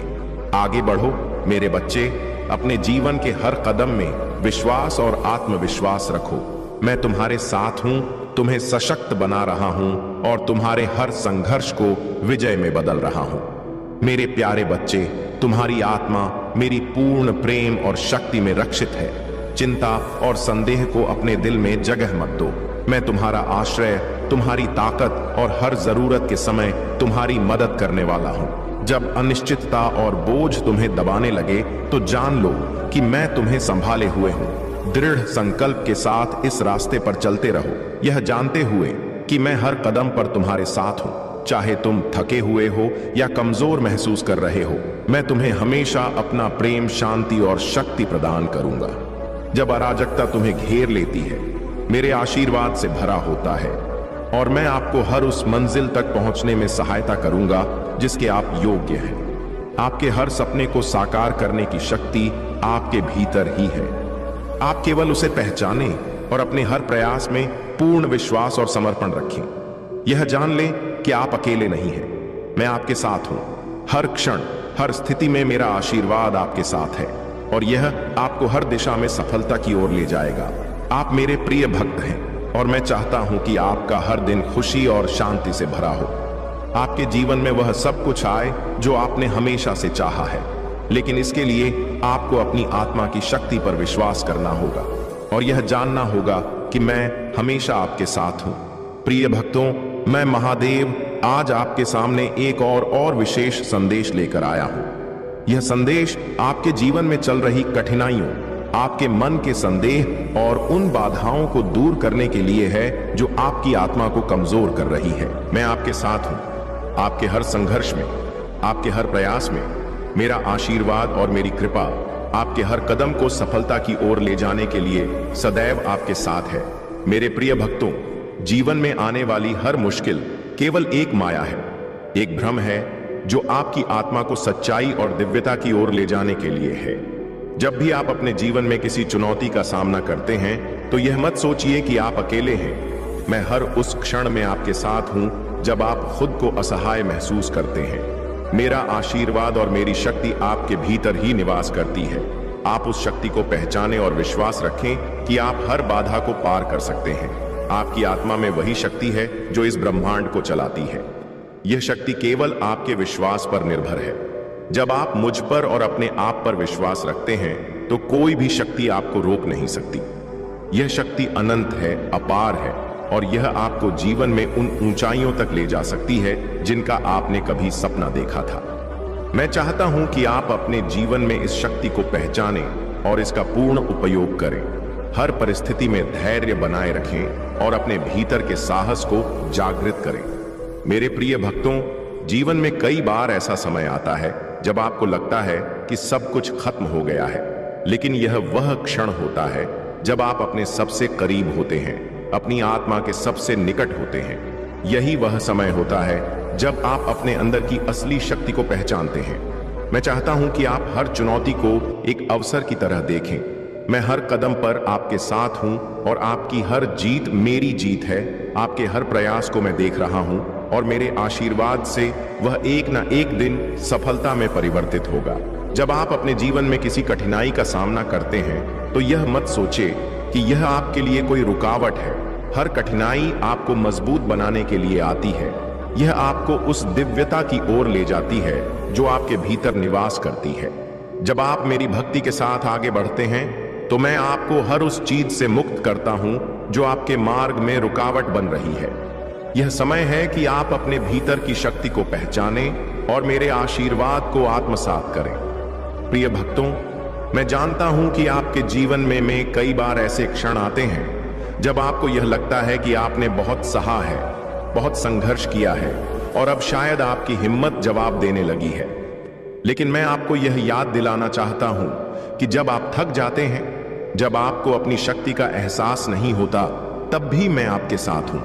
आगे बढ़ो मेरे बच्चे, अपने जीवन के हर कदम में विश्वास और आत्मविश्वास रखो। मैं तुम्हारे साथ हूं, तुम्हें सशक्त बना रहा हूं और तुम्हारे हर संघर्ष को विजय में बदल रहा हूं। मेरे प्यारे बच्चे, तुम्हारी आत्मा मेरी पूर्ण प्रेम और शक्ति में रक्षित है। चिंता और संदेह को अपने दिल में जगह मत दो। मैं तुम्हारा आश्रय, तुम्हारी ताकत और हर जरूरत के समय तुम्हारी मदद करने वाला हूं। जब अनिश्चितता और बोझ तुम्हें दबाने लगे तो जान लो कि मैं तुम्हें संभाले हुए हूं। दृढ़ संकल्प के साथ इस रास्ते पर चलते रहो, यह जानते हुए कि मैं हर कदम पर तुम्हारे साथ हूं। चाहे तुम थके हुए हो या कमजोर महसूस कर रहे हो, मैं तुम्हें हमेशा अपना प्रेम, शांति और शक्ति प्रदान करूंगा। जब अराजकता तुम्हें घेर लेती है, मेरे आशीर्वाद से भरा होता है और मैं आपको हर उस मंजिल तक पहुंचने में सहायता करूंगा जिसके आप योग्य हैं। आपके हर सपने को साकार करने की शक्ति आपके भीतर ही है। आप केवल उसे पहचानें और अपने हर प्रयास में पूर्ण विश्वास और समर्पण रखें। यह जान लें कि आप अकेले नहीं हैं, मैं आपके साथ हूं। हर क्षण, हर स्थिति में मेरा आशीर्वाद आपके साथ है और यह आपको हर दिशा में सफलता की ओर ले जाएगा। आप मेरे प्रिय भक्त हैं और मैं चाहता हूं कि आपका हर दिन खुशी और शांति से भरा हो। आपके जीवन में वह सब कुछ आए जो आपने हमेशा से चाहा है, लेकिन इसके लिए आपको अपनी आत्मा की शक्ति पर विश्वास करना होगा और यह जानना होगा कि मैं हमेशा आपके साथ हूं। प्रिय भक्तों, मैं महादेव आज आपके सामने एक और विशेष संदेश लेकर आया हूं। यह संदेश आपके जीवन में चल रही कठिनाइयों, आपके मन के संदेह और उन बाधाओं को दूर करने के लिए है जो आपकी आत्मा को कमजोर कर रही है। मैं आपके साथ हूं। आपके हर संघर्ष में, आपके हर प्रयास में मेरा आशीर्वाद और मेरी कृपा आपके हर कदम को सफलता की ओर ले जाने के लिए सदैव आपके साथ है। मेरे प्रिय भक्तों, जीवन में आने वाली हर मुश्किल केवल एक माया है, एक भ्रम है जो आपकी आत्मा को सच्चाई और दिव्यता की ओर ले जाने के लिए है। जब भी आप अपने जीवन में किसी चुनौती का सामना करते हैं तो यह मत सोचिए कि आप अकेले हैं। मैं हर उस क्षण में आपके साथ हूं जब आप खुद को असहाय महसूस करते हैं। मेरा आशीर्वाद और मेरी शक्ति आपके भीतर ही निवास करती है। आप उस शक्ति को पहचानें और विश्वास रखें कि आप हर बाधा को पार कर सकते हैं। आपकी आत्मा में वही शक्ति है जो इस ब्रह्मांड को चलाती है। यह शक्ति केवल आपके विश्वास पर निर्भर है। जब आप मुझ पर और अपने आप पर विश्वास रखते हैं तो कोई भी शक्ति आपको रोक नहीं सकती। यह शक्ति अनंत है, अपार है और यह आपको जीवन में उन ऊंचाइयों तक ले जा सकती है जिनका आपने कभी सपना देखा था। मैं चाहता हूं कि आप अपने जीवन में इस शक्ति को पहचानें और इसका पूर्ण उपयोग करें। हर परिस्थिति में धैर्य बनाए रखें और अपने भीतर के साहस को जागृत करें। मेरे प्रिय भक्तों, जीवन में कई बार ऐसा समय आता है जब आपको लगता है कि सब कुछ खत्म हो गया है, लेकिन यह वह क्षण होता है जब आप अपने सबसे करीब होते हैं, अपनी आत्मा के सबसे निकट होते हैं। यही वह समय होता है जब आप अपने अंदर की असली शक्ति को पहचानते हैं। मैं चाहता हूं कि आप हर चुनौती को एक अवसर की तरह देखें। मैं हर कदम पर आपके साथ हूं और आपकी हर जीत मेरी जीत है। आपके हर प्रयास को मैं देख रहा हूं और मेरे आशीर्वाद से वह एक ना एक दिन सफलता में परिवर्तित होगा। जब आप अपने जीवन में किसी कठिनाई का सामना करते हैं तो यह मत सोचे कि यह आपके लिए कोई रुकावट है। हर कठिनाई आपको मजबूत बनाने के लिए आती है। यह आपको उस दिव्यता की ओर ले जाती है जो आपके भीतर निवास करती है। जब आप मेरी भक्ति के साथ आगे बढ़ते हैं तो मैं आपको हर उस चीज से मुक्त करता हूं जो आपके मार्ग में रुकावट बन रही है। यह समय है कि आप अपने भीतर की शक्ति को पहचानें और मेरे आशीर्वाद को आत्मसात करें। प्रिय भक्तों, मैं जानता हूं कि आपके जीवन में कई बार ऐसे क्षण आते हैं जब आपको यह लगता है कि आपने बहुत सहा है, बहुत संघर्ष किया है और अब शायद आपकी हिम्मत जवाब देने लगी है। लेकिन मैं आपको यह याद दिलाना चाहता हूं कि जब आप थक जाते हैं, जब आपको अपनी शक्ति का एहसास नहीं होता, तब भी मैं आपके साथ हूं।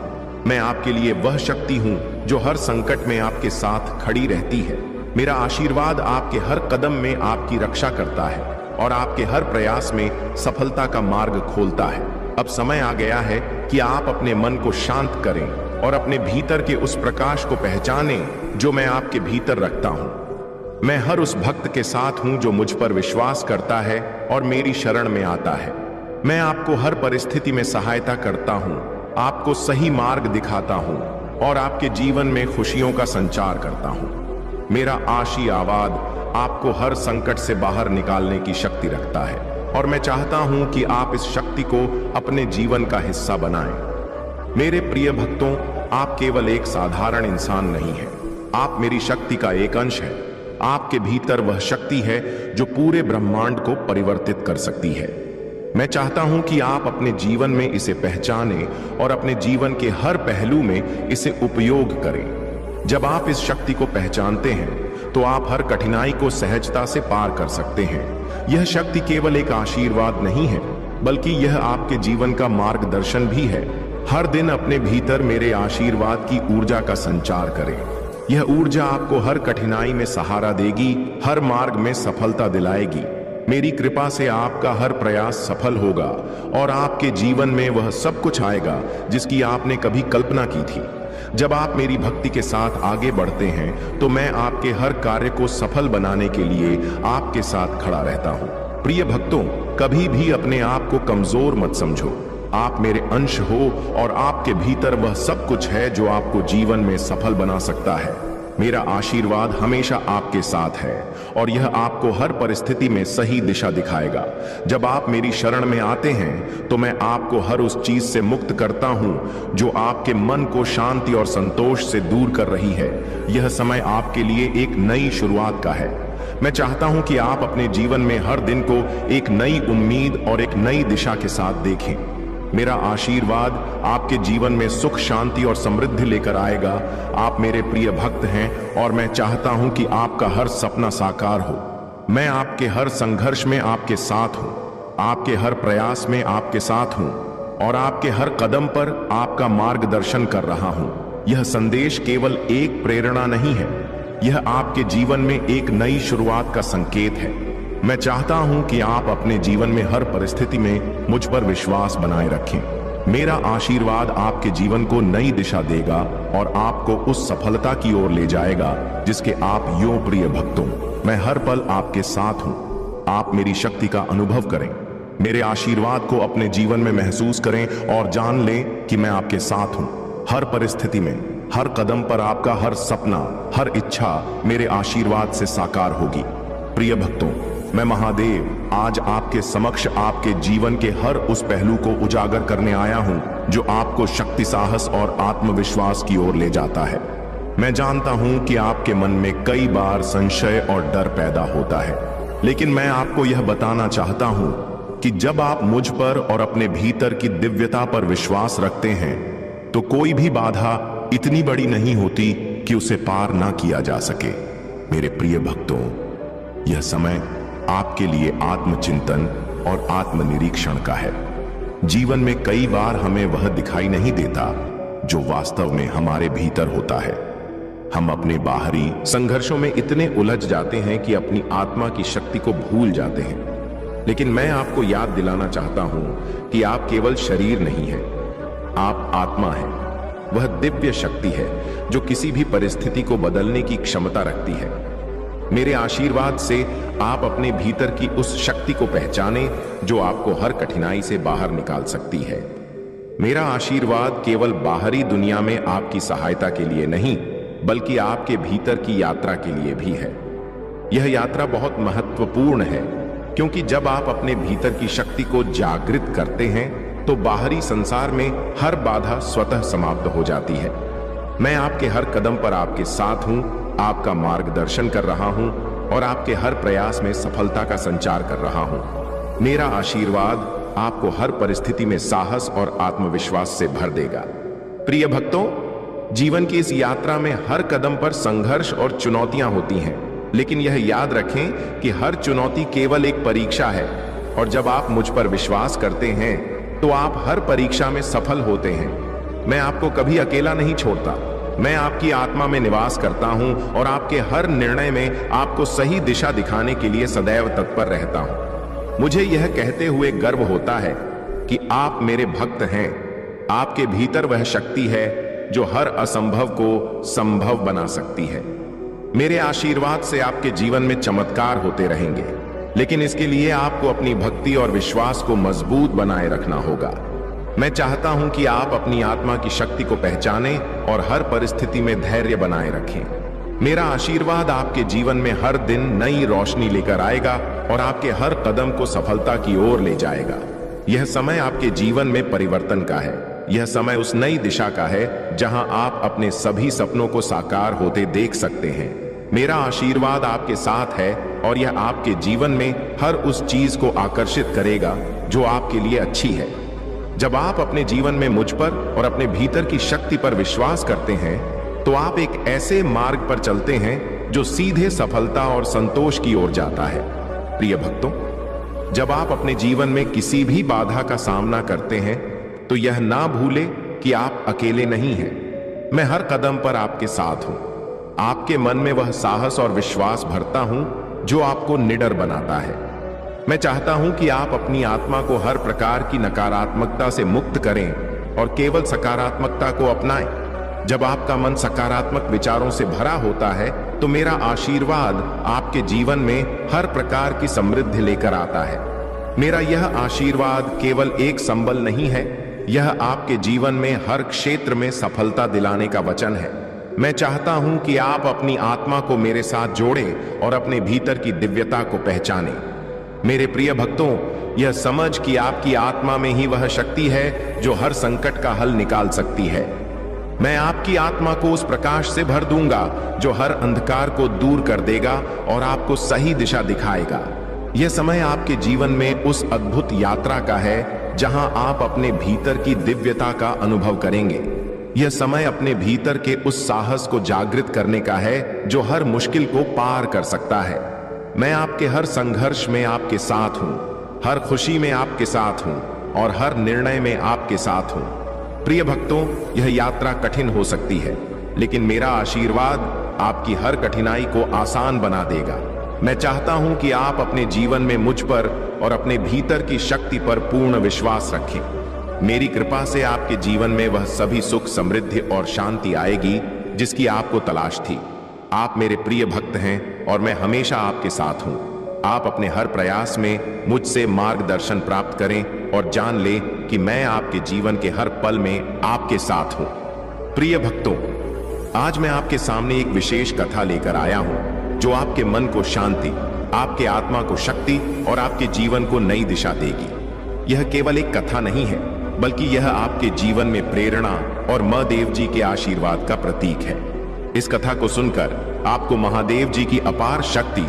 मैं आपके लिए वह शक्ति हूं जो हर संकट में आपके साथ खड़ी रहती है। मेरा आशीर्वाद आपके हर कदम में आपकी रक्षा करता है और आपके हर प्रयास में सफलता का मार्ग खोलता है। अब समय आ गया है कि आप अपने मन को शांत करें और अपने भीतर के उस प्रकाश को पहचानें जो मैं आपके भीतर रखता हूं। मैं हर उस भक्त के साथ हूं जो मुझ पर विश्वास करता है और मेरी शरण में आता है। मैं आपको हर परिस्थिति में सहायता करता हूं, आपको सही मार्ग दिखाता हूं और आपके जीवन में खुशियों का संचार करता हूं। मेरा आशीर्वाद आपको हर संकट से बाहर निकालने की शक्ति रखता है और मैं चाहता हूं कि आप इस शक्ति को अपने जीवन का हिस्सा बनाएं। मेरे प्रिय भक्तों, आप केवल एक साधारण इंसान नहीं हैं, आप मेरी शक्ति का एक अंश हैं। आपके भीतर वह शक्ति है जो पूरे ब्रह्मांड को परिवर्तित कर सकती है। मैं चाहता हूं कि आप अपने जीवन में इसे पहचानें और अपने जीवन के हर पहलू में इसे उपयोग करें। जब आप इस शक्ति को पहचानते हैं तो आप हर कठिनाई को सहजता से पार कर सकते हैं। यह शक्ति केवल एक आशीर्वाद नहीं है, बल्कि यह आपके जीवन का मार्गदर्शन भी है। हर दिन अपने भीतर मेरे आशीर्वाद की ऊर्जा का संचार करें। यह ऊर्जा आपको हर कठिनाई में सहारा देगी, हर मार्ग में सफलता दिलाएगी। मेरी कृपा से आपका हर प्रयास सफल होगा और आपके जीवन में वह सब कुछ आएगा जिसकी आपने कभी कल्पना की थी। जब आप मेरी भक्ति के साथ आगे बढ़ते हैं तो मैं आपके हर कार्य को सफल बनाने के लिए आपके साथ खड़ा रहता हूं। प्रिय भक्तों, कभी भी अपने आप को कमजोर मत समझो। आप मेरे अंश हो और आपके भीतर वह सब कुछ है जो आपको जीवन में सफल बना सकता है। मेरा आशीर्वाद हमेशा आपके साथ है और यह आपको हर परिस्थिति में सही दिशा दिखाएगा। जब आप मेरी शरण में आते हैं तो मैं आपको हर उस चीज से मुक्त करता हूं जो आपके मन को शांति और संतोष से दूर कर रही है। यह समय आपके लिए एक नई शुरुआत का है। मैं चाहता हूं कि आप अपने जीवन में हर दिन को एक नई उम्मीद और एक नई दिशा के साथ देखें। मेरा आशीर्वाद आपके जीवन में सुख, शांति और समृद्धि लेकर आएगा। आप मेरे प्रिय भक्त हैं और मैं चाहता हूं कि आपका हर सपना साकार हो। मैं आपके हर संघर्ष में आपके साथ हूं, आपके हर प्रयास में आपके साथ हूं और आपके हर कदम पर आपका मार्गदर्शन कर रहा हूं। यह संदेश केवल एक प्रेरणा नहीं है, यह आपके जीवन में एक नई शुरुआत का संकेत है। मैं चाहता हूं कि आप अपने जीवन में हर परिस्थिति में मुझ पर विश्वास बनाए रखें। मेरा आशीर्वाद आपके जीवन को नई दिशा देगा और आपको उस सफलता की ओर ले जाएगा जिसके आप यों प्रिय भक्तों, मैं हर पल आपके साथ हूं। आप मेरी शक्ति का अनुभव करें, मेरे आशीर्वाद को अपने जीवन में महसूस करें और जान लें कि मैं आपके साथ हूं। हर परिस्थिति में, हर कदम पर आपका हर सपना, हर इच्छा मेरे आशीर्वाद से साकार होगी। प्रिय भक्तों, मैं महादेव आज आपके समक्ष आपके जीवन के हर उस पहलू को उजागर करने आया हूं जो आपको शक्ति, साहस और आत्मविश्वास की ओर ले जाता है। मैं जानता हूं कि आपके मन में कई बार संशय और डर पैदा होता है, लेकिन मैं आपको यह बताना चाहता हूं कि जब आप मुझ पर और अपने भीतर की दिव्यता पर विश्वास रखते हैं तो कोई भी बाधा इतनी बड़ी नहीं होती कि उसे पार ना किया जा सके। मेरे प्रिय भक्तों, यह समय आपके लिए आत्मचिंतन और आत्मनिरीक्षण का है। जीवन में कई बार हमें वह दिखाई नहीं देता जो वास्तव में हमारे भीतर होता है। हम अपने बाहरी संघर्षों में इतने उलझ जाते हैं कि अपनी आत्मा की शक्ति को भूल जाते हैं। लेकिन मैं आपको याद दिलाना चाहता हूं कि आप केवल शरीर नहीं हैं, आप आत्मा हैं। वह दिव्य शक्ति है जो किसी भी परिस्थिति को बदलने की क्षमता रखती है। मेरे आशीर्वाद से आप अपने भीतर की उस शक्ति को पहचाने जो आपको हर कठिनाई से बाहर निकाल सकती है। मेरा आशीर्वाद केवल बाहरी दुनिया में आपकी सहायता के लिए नहीं, बल्कि आपके भीतर की यात्रा के लिए भी है। यह यात्रा बहुत महत्वपूर्ण है, क्योंकि जब आप अपने भीतर की शक्ति को जागृत करते हैं तो बाहरी संसार में हर बाधा स्वतः समाप्त हो जाती है। मैं आपके हर कदम पर आपके साथ हूं, आपका मार्गदर्शन कर रहा हूं और आपके हर प्रयास में सफलता का संचार कर रहा हूं। मेरा आशीर्वाद आपको हर परिस्थिति में साहस और आत्मविश्वास से भर देगा। प्रिय भक्तों, जीवन की इस यात्रा में हर कदम पर संघर्ष और चुनौतियां होती हैं, लेकिन यह याद रखें कि हर चुनौती केवल एक परीक्षा है और जब आप मुझ पर विश्वास करते हैं तो आप हर परीक्षा में सफल होते हैं। मैं आपको कभी अकेला नहीं छोड़ता। मैं आपकी आत्मा में निवास करता हूं और आपके हर निर्णय में आपको सही दिशा दिखाने के लिए सदैव तत्पर रहता हूं। मुझे यह कहते हुए गर्व होता है कि आप मेरे भक्त हैं। आपके भीतर वह शक्ति है जो हर असंभव को संभव बना सकती है। मेरे आशीर्वाद से आपके जीवन में चमत्कार होते रहेंगे, लेकिन इसके लिए आपको अपनी भक्ति और विश्वास को मजबूत बनाए रखना होगा। मैं चाहता हूं कि आप अपनी आत्मा की शक्ति को पहचानें और हर परिस्थिति में धैर्य बनाए रखें। मेरा आशीर्वाद आपके जीवन में हर दिन नई रोशनी लेकर आएगा और आपके हर कदम को सफलता की ओर ले जाएगा। यह समय आपके जीवन में परिवर्तन का है। यह समय उस नई दिशा का है जहां आप अपने सभी सपनों को साकार होते देख सकते हैं। मेरा आशीर्वाद आपके साथ है और यह आपके जीवन में हर उस चीज को आकर्षित करेगा जो आपके लिए अच्छी है। जब आप अपने जीवन में मुझ पर और अपने भीतर की शक्ति पर विश्वास करते हैं तो आप एक ऐसे मार्ग पर चलते हैं जो सीधे सफलता और संतोष की ओर जाता है। प्रिय भक्तों, जब आप अपने जीवन में किसी भी बाधा का सामना करते हैं तो यह ना भूले कि आप अकेले नहीं हैं। मैं हर कदम पर आपके साथ हूं। आपके मन में वह साहस और विश्वास भरता हूं जो आपको निडर बनाता है। मैं चाहता हूं कि आप अपनी आत्मा को हर प्रकार की नकारात्मकता से मुक्त करें और केवल सकारात्मकता को अपनाएं। जब आपका मन सकारात्मक विचारों से भरा होता है तो मेरा आशीर्वाद आपके जीवन में हर प्रकार की समृद्धि लेकर आता है। मेरा यह आशीर्वाद केवल एक संबल नहीं है, यह आपके जीवन में हर क्षेत्र में सफलता दिलाने का वचन है। मैं चाहता हूं कि आप अपनी आत्मा को मेरे साथ जोड़ें और अपने भीतर की दिव्यता को पहचानें। मेरे प्रिय भक्तों, यह समझ कि आपकी आत्मा में ही वह शक्ति है जो हर संकट का हल निकाल सकती है। मैं आपकी आत्मा को उस प्रकाश से भर दूंगा जो हर अंधकार को दूर कर देगा और आपको सही दिशा दिखाएगा। यह समय आपके जीवन में उस अद्भुत यात्रा का है जहां आप अपने भीतर की दिव्यता का अनुभव करेंगे। यह समय अपने भीतर के उस साहस को जागृत करने का है जो हर मुश्किल को पार कर सकता है। मैं आपके हर संघर्ष में आपके साथ हूं, हर खुशी में आपके साथ हूं और हर निर्णय में आपके साथ हूं। प्रिय भक्तों, यह यात्रा कठिन हो सकती है, लेकिन मेरा आशीर्वाद आपकी हर कठिनाई को आसान बना देगा। मैं चाहता हूं कि आप अपने जीवन में मुझ पर और अपने भीतर की शक्ति पर पूर्ण विश्वास रखें। मेरी कृपा से आपके जीवन में वह सभी सुख, समृद्धि और शांति आएगी जिसकी आपको तलाश थी। आप मेरे प्रिय भक्त हैं और मैं हमेशा आपके साथ हूं। आप अपने हर प्रयास में मुझसे मार्गदर्शन प्राप्त करें और जान लें कि मैं आपके जीवन के हर पल में आपके साथ हूं। प्रिय भक्तों, आज मैं आपके सामने एक विशेष कथा लेकर आया हूं जो आपके मन को शांति, आपके आत्मा को शक्ति और आपके जीवन को नई दिशा देगी। यह केवल एक कथा नहीं है, बल्कि यह आपके जीवन में प्रेरणा और मां देव जी के आशीर्वाद का प्रतीक है। इस कथा को सुनकर आपको महादेव जी की अपार शक्ति,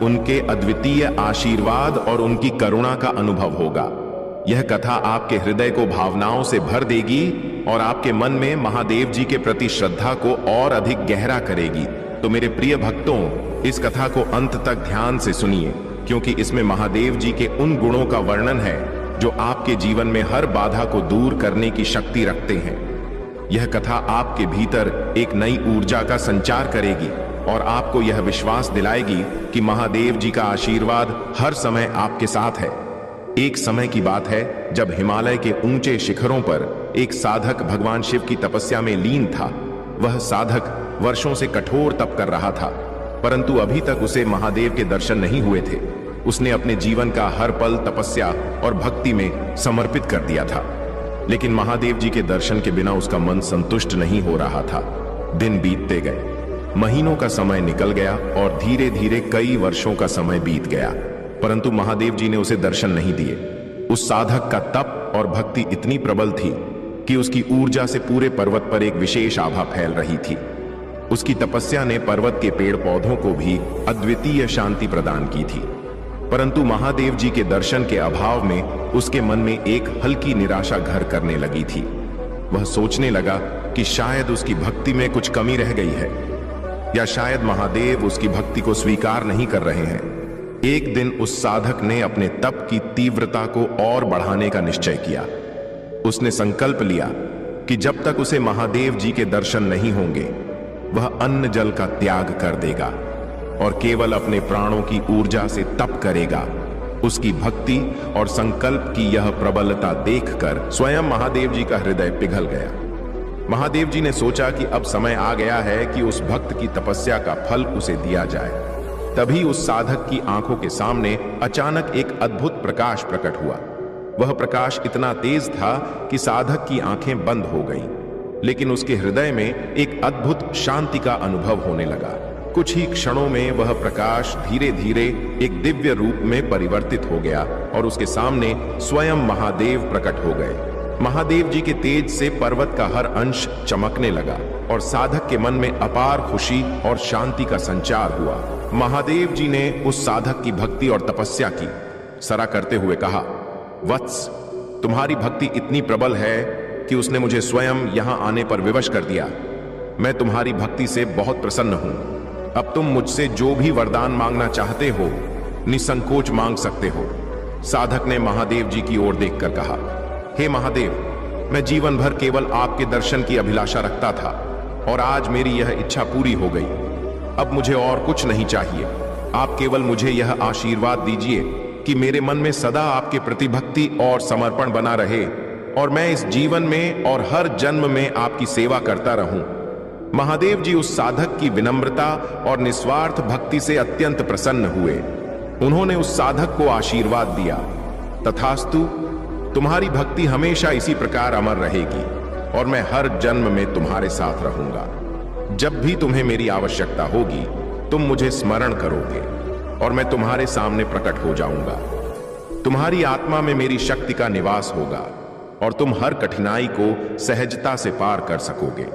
उनके अद्वितीय आशीर्वाद और उनकी करुणा का अनुभव होगा। यह कथा आपके हृदय को भावनाओं से भर देगी और आपके मन में महादेव जी के प्रति श्रद्धा को और अधिक गहरा करेगी। तो मेरे प्रिय भक्तों, इस कथा को अंत तक ध्यान से सुनिए, क्योंकि इसमें महादेव जी के उन गुणों का वर्णन है जो आपके जीवन में हर बाधा को दूर करने की शक्ति रखते हैं। यह कथा आपके भीतर एक नई ऊर्जा का संचार करेगी और आपको यह विश्वास दिलाएगी कि महादेव जी का आशीर्वाद हर समय आपके साथ है। एक समय की बात है जब हिमालय के ऊंचे शिखरों पर एक साधक भगवान शिव की तपस्या में लीन था। वह साधक वर्षों से कठोर तप कर रहा था, परंतु अभी तक उसे महादेव के दर्शन नहीं हुए थे। उसने अपने जीवन का हर पल तपस्या और भक्ति में समर्पित कर दिया था, लेकिन महादेव जी के दर्शन के बिना उसका मन संतुष्ट नहीं हो रहा था। दिन बीतते गए, महीनों का समय निकल गया और धीरे धीरे कई वर्षों का समय बीत गया, परंतु महादेव जी ने उसे दर्शन नहीं दिए। उस साधक का तप और भक्ति इतनी प्रबल थी कि उसकी ऊर्जा से पूरे पर्वत पर एक विशेष आभा फैल रही थी। उसकी तपस्या ने पर्वत के पेड़ पौधों को भी अद्वितीय शांति प्रदान की थी, परंतु महादेव जी के दर्शन के अभाव में उसके मन में एक हल्की निराशा घर करने लगी थी। वह सोचने लगा कि शायद उसकी भक्ति में कुछ कमी रह गई है, या शायद महादेव उसकी भक्ति को स्वीकार नहीं कर रहे हैं। एक दिन उस साधक ने अपने तप की तीव्रता को और बढ़ाने का निश्चय किया। उसने संकल्प लिया कि जब तक उसे महादेव जी के दर्शन नहीं होंगे, वह अन्न जल का त्याग कर देगा और केवल अपने प्राणों की ऊर्जा से तप करेगा। उसकी भक्ति और संकल्प की यह प्रबलता देखकर स्वयं महादेव जी का हृदय पिघल गया। महादेव जी ने सोचा कि अब समय आ गया है कि उस भक्त की तपस्या का फल उसे दिया जाए। तभी उस साधक की आंखों के सामने अचानक एक अद्भुत प्रकाश प्रकट हुआ। वह प्रकाश इतना तेज था कि साधक की आंखें बंद हो गईं, लेकिन उसके हृदय में एक अद्भुत शांति का अनुभव होने लगा। कुछ ही क्षणों में वह प्रकाश धीरे धीरे एक दिव्य रूप में परिवर्तित हो गया और उसके सामने स्वयं महादेव प्रकट हो गए। महादेव जी के तेज से पर्वत का हर अंश चमकने लगा और साधक के मन में अपार खुशी और शांति का संचार हुआ। महादेव जी ने उस साधक की भक्ति और तपस्या की सराहना करते हुए कहा, वत्स, तुम्हारी भक्ति इतनी प्रबल है कि उसने मुझे स्वयं यहां आने पर विवश कर दिया। मैं तुम्हारी भक्ति से बहुत प्रसन्न हूं। अब तुम मुझसे जो भी वरदान मांगना चाहते हो, निसंकोच मांग सकते हो। साधक ने महादेव जी की ओर देखकर कहा, हे महादेव, मैं जीवन भर केवल आपके दर्शन की अभिलाषा रखता था और आज मेरी यह इच्छा पूरी हो गई। अब मुझे और कुछ नहीं चाहिए। आप केवल मुझे यह आशीर्वाद दीजिए कि मेरे मन में सदा आपके प्रति भक्ति और समर्पण बना रहे और मैं इस जीवन में और हर जन्म में आपकी सेवा करता रहूं। महादेव जी उस साधक की विनम्रता और निस्वार्थ भक्ति से अत्यंत प्रसन्न हुए। उन्होंने उस साधक को आशीर्वाद दिया, तथास्तु, तुम्हारी भक्ति हमेशा इसी प्रकार अमर रहेगी और मैं हर जन्म में तुम्हारे साथ रहूंगा। जब भी तुम्हें मेरी आवश्यकता होगी, तुम मुझे स्मरण करोगे और मैं तुम्हारे सामने प्रकट हो जाऊंगा। तुम्हारी आत्मा में मेरी शक्ति का निवास होगा और तुम हर कठिनाई को सहजता से पार कर सकोगे।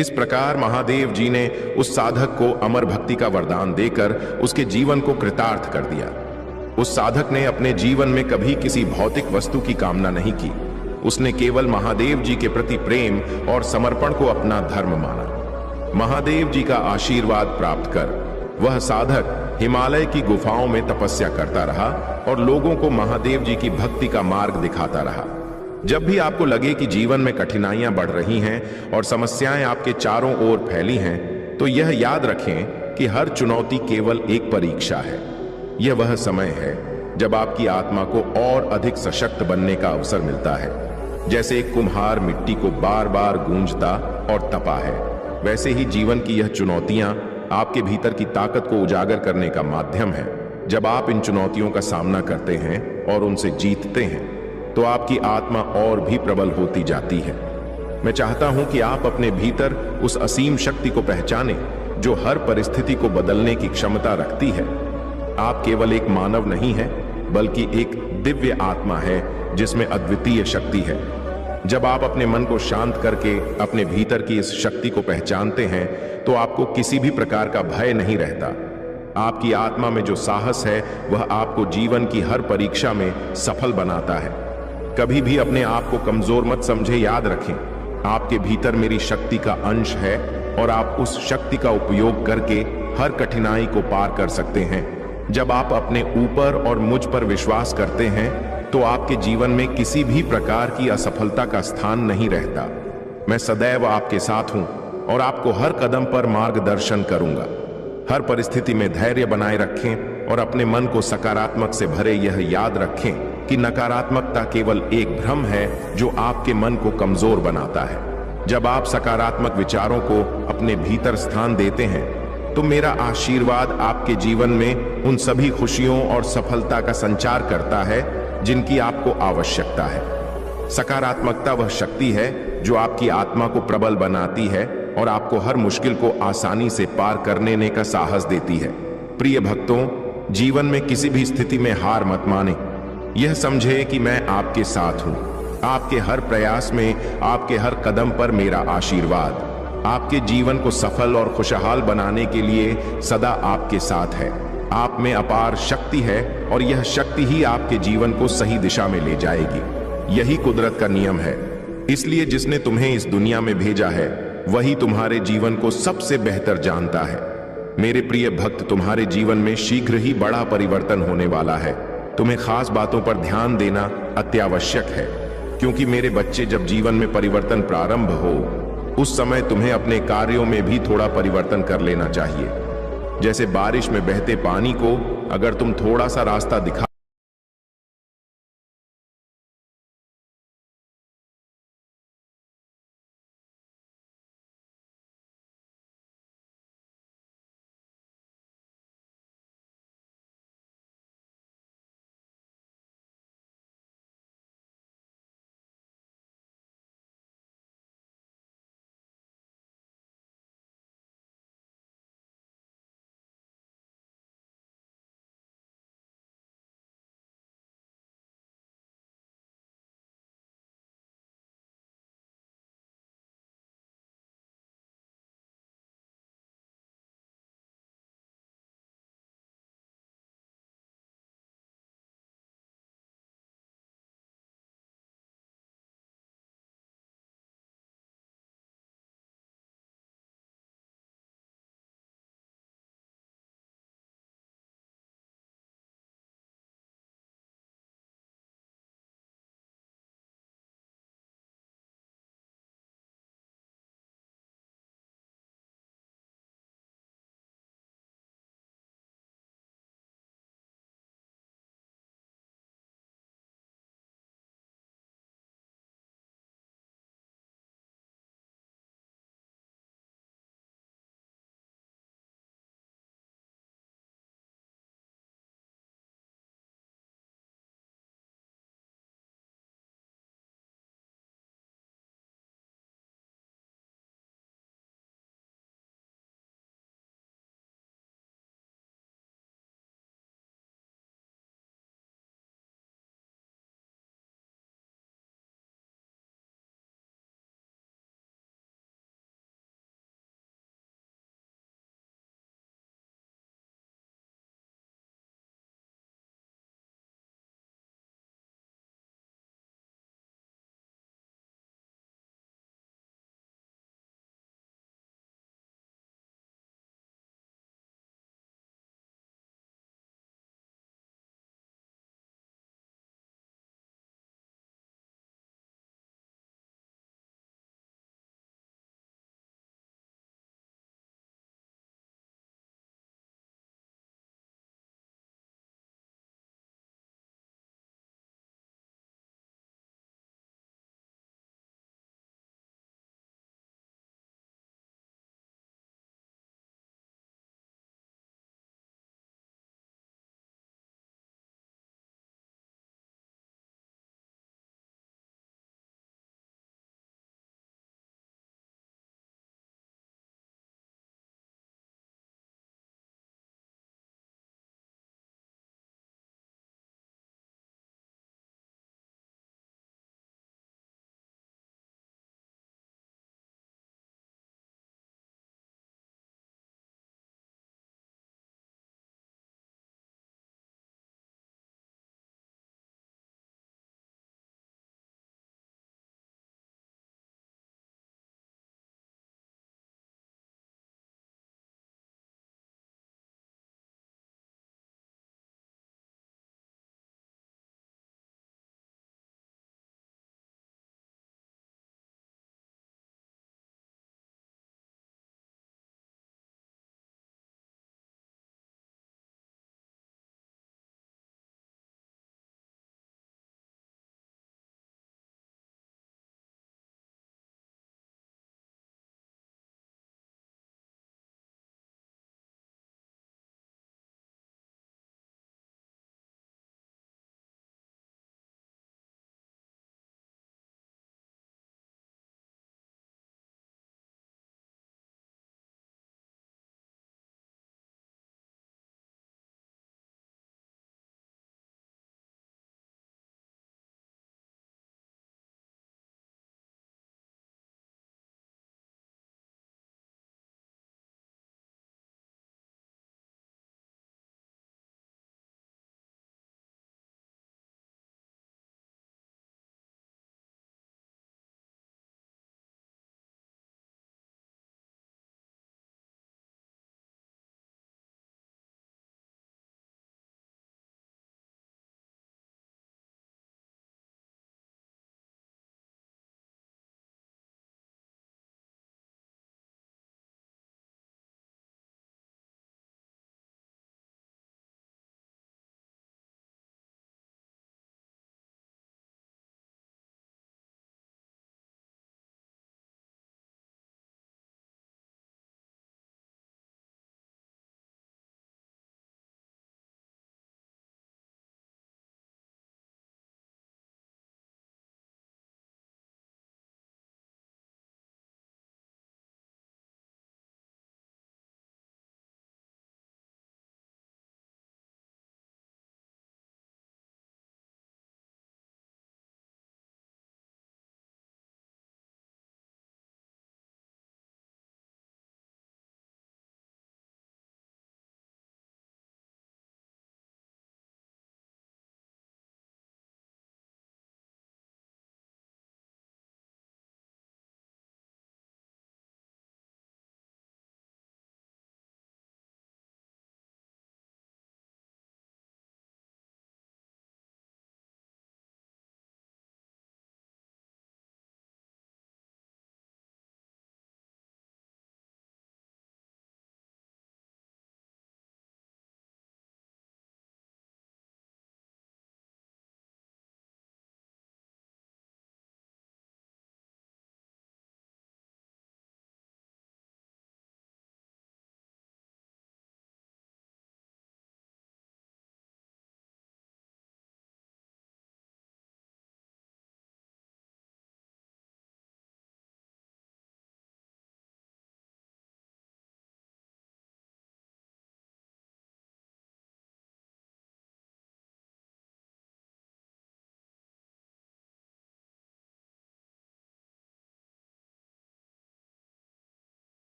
इस प्रकार महादेव जी ने उस साधक को अमर भक्ति का वरदान देकर उसके जीवन को कृतार्थ कर दिया। उस साधक ने अपने जीवन में कभी किसी भौतिक वस्तु की कामना नहीं की। उसने केवल महादेव जी के प्रति प्रेम और समर्पण को अपना धर्म माना। महादेव जी का आशीर्वाद प्राप्त कर वह साधक हिमालय की गुफाओं में तपस्या करता रहा और लोगों को महादेव जी की भक्ति का मार्ग दिखाता रहा। जब भी आपको लगे कि जीवन में कठिनाइयां बढ़ रही हैं और समस्याएं आपके चारों ओर फैली हैं, तो यह याद रखें कि हर चुनौती केवल एक परीक्षा है। यह वह समय है जब आपकी आत्मा को और अधिक सशक्त बनने का अवसर मिलता है। जैसे एक कुम्हार मिट्टी को बार बार गूंजता और तपा है, वैसे ही जीवन की यह चुनौतियां आपके भीतर की ताकत को उजागर करने का माध्यम है। जब आप इन चुनौतियों का सामना करते हैं और उनसे जीतते हैं, तो आपकी आत्मा और भी प्रबल होती जाती है। मैं चाहता हूं कि आप अपने भीतर उस असीम शक्ति को पहचानें जो हर परिस्थिति को बदलने की क्षमता रखती है। आप केवल एक मानव नहीं हैं, बल्कि एक दिव्य आत्मा है जिसमें अद्वितीय शक्ति है। जब आप अपने मन को शांत करके अपने भीतर की इस शक्ति को पहचानते हैं तो आपको किसी भी प्रकार का भय नहीं रहता। आपकी आत्मा में जो साहस है वह आपको जीवन की हर परीक्षा में सफल बनाता है। कभी भी अपने आप को कमजोर मत समझे। याद रखें, आपके भीतर मेरी शक्ति का अंश है और आप उस शक्ति का उपयोग करके हर कठिनाई को पार कर सकते हैं। जब आप अपने ऊपर और मुझ पर विश्वास करते हैं तो आपके जीवन में किसी भी प्रकार की असफलता का स्थान नहीं रहता। मैं सदैव आपके साथ हूं और आपको हर कदम पर मार्गदर्शन करूंगा। हर परिस्थिति में धैर्य बनाए रखें और अपने मन को सकारात्मक से भरे। यह याद रखें कि नकारात्मकता केवल एक भ्रम है जो आपके मन को कमजोर बनाता है। जब आप सकारात्मक विचारों को अपने भीतर स्थान देते हैं तो मेरा आशीर्वाद आपके जीवन में उन सभी खुशियों और सफलता का संचार करता है जिनकी आपको आवश्यकता है। सकारात्मकता वह शक्ति है जो आपकी आत्मा को प्रबल बनाती है और आपको हर मुश्किल को आसानी से पार करने का साहस देती है। प्रिय भक्तों, जीवन में किसी भी स्थिति में हार मत माने। यह समझे कि मैं आपके साथ हूं। आपके हर प्रयास में, आपके हर कदम पर मेरा आशीर्वाद आपके जीवन को सफल और खुशहाल बनाने के लिए सदा आपके साथ है। आप में अपार शक्ति है और यह शक्ति ही आपके जीवन को सही दिशा में ले जाएगी। यही कुदरत का नियम है। इसलिए जिसने तुम्हें इस दुनिया में भेजा है वही तुम्हारे जीवन को सबसे बेहतर जानता है। मेरे प्रिय भक्त, तुम्हारे जीवन में शीघ्र ही बड़ा परिवर्तन होने वाला है। तुम्हें खास बातों पर ध्यान देना अत्यावश्यक है, क्योंकि मेरे बच्चे, जब जीवन में परिवर्तन प्रारंभ हो उस समय तुम्हें अपने कार्यों में भी थोड़ा परिवर्तन कर लेना चाहिए। जैसे बारिश में बहते पानी को अगर तुम थोड़ा सा रास्ता दिखा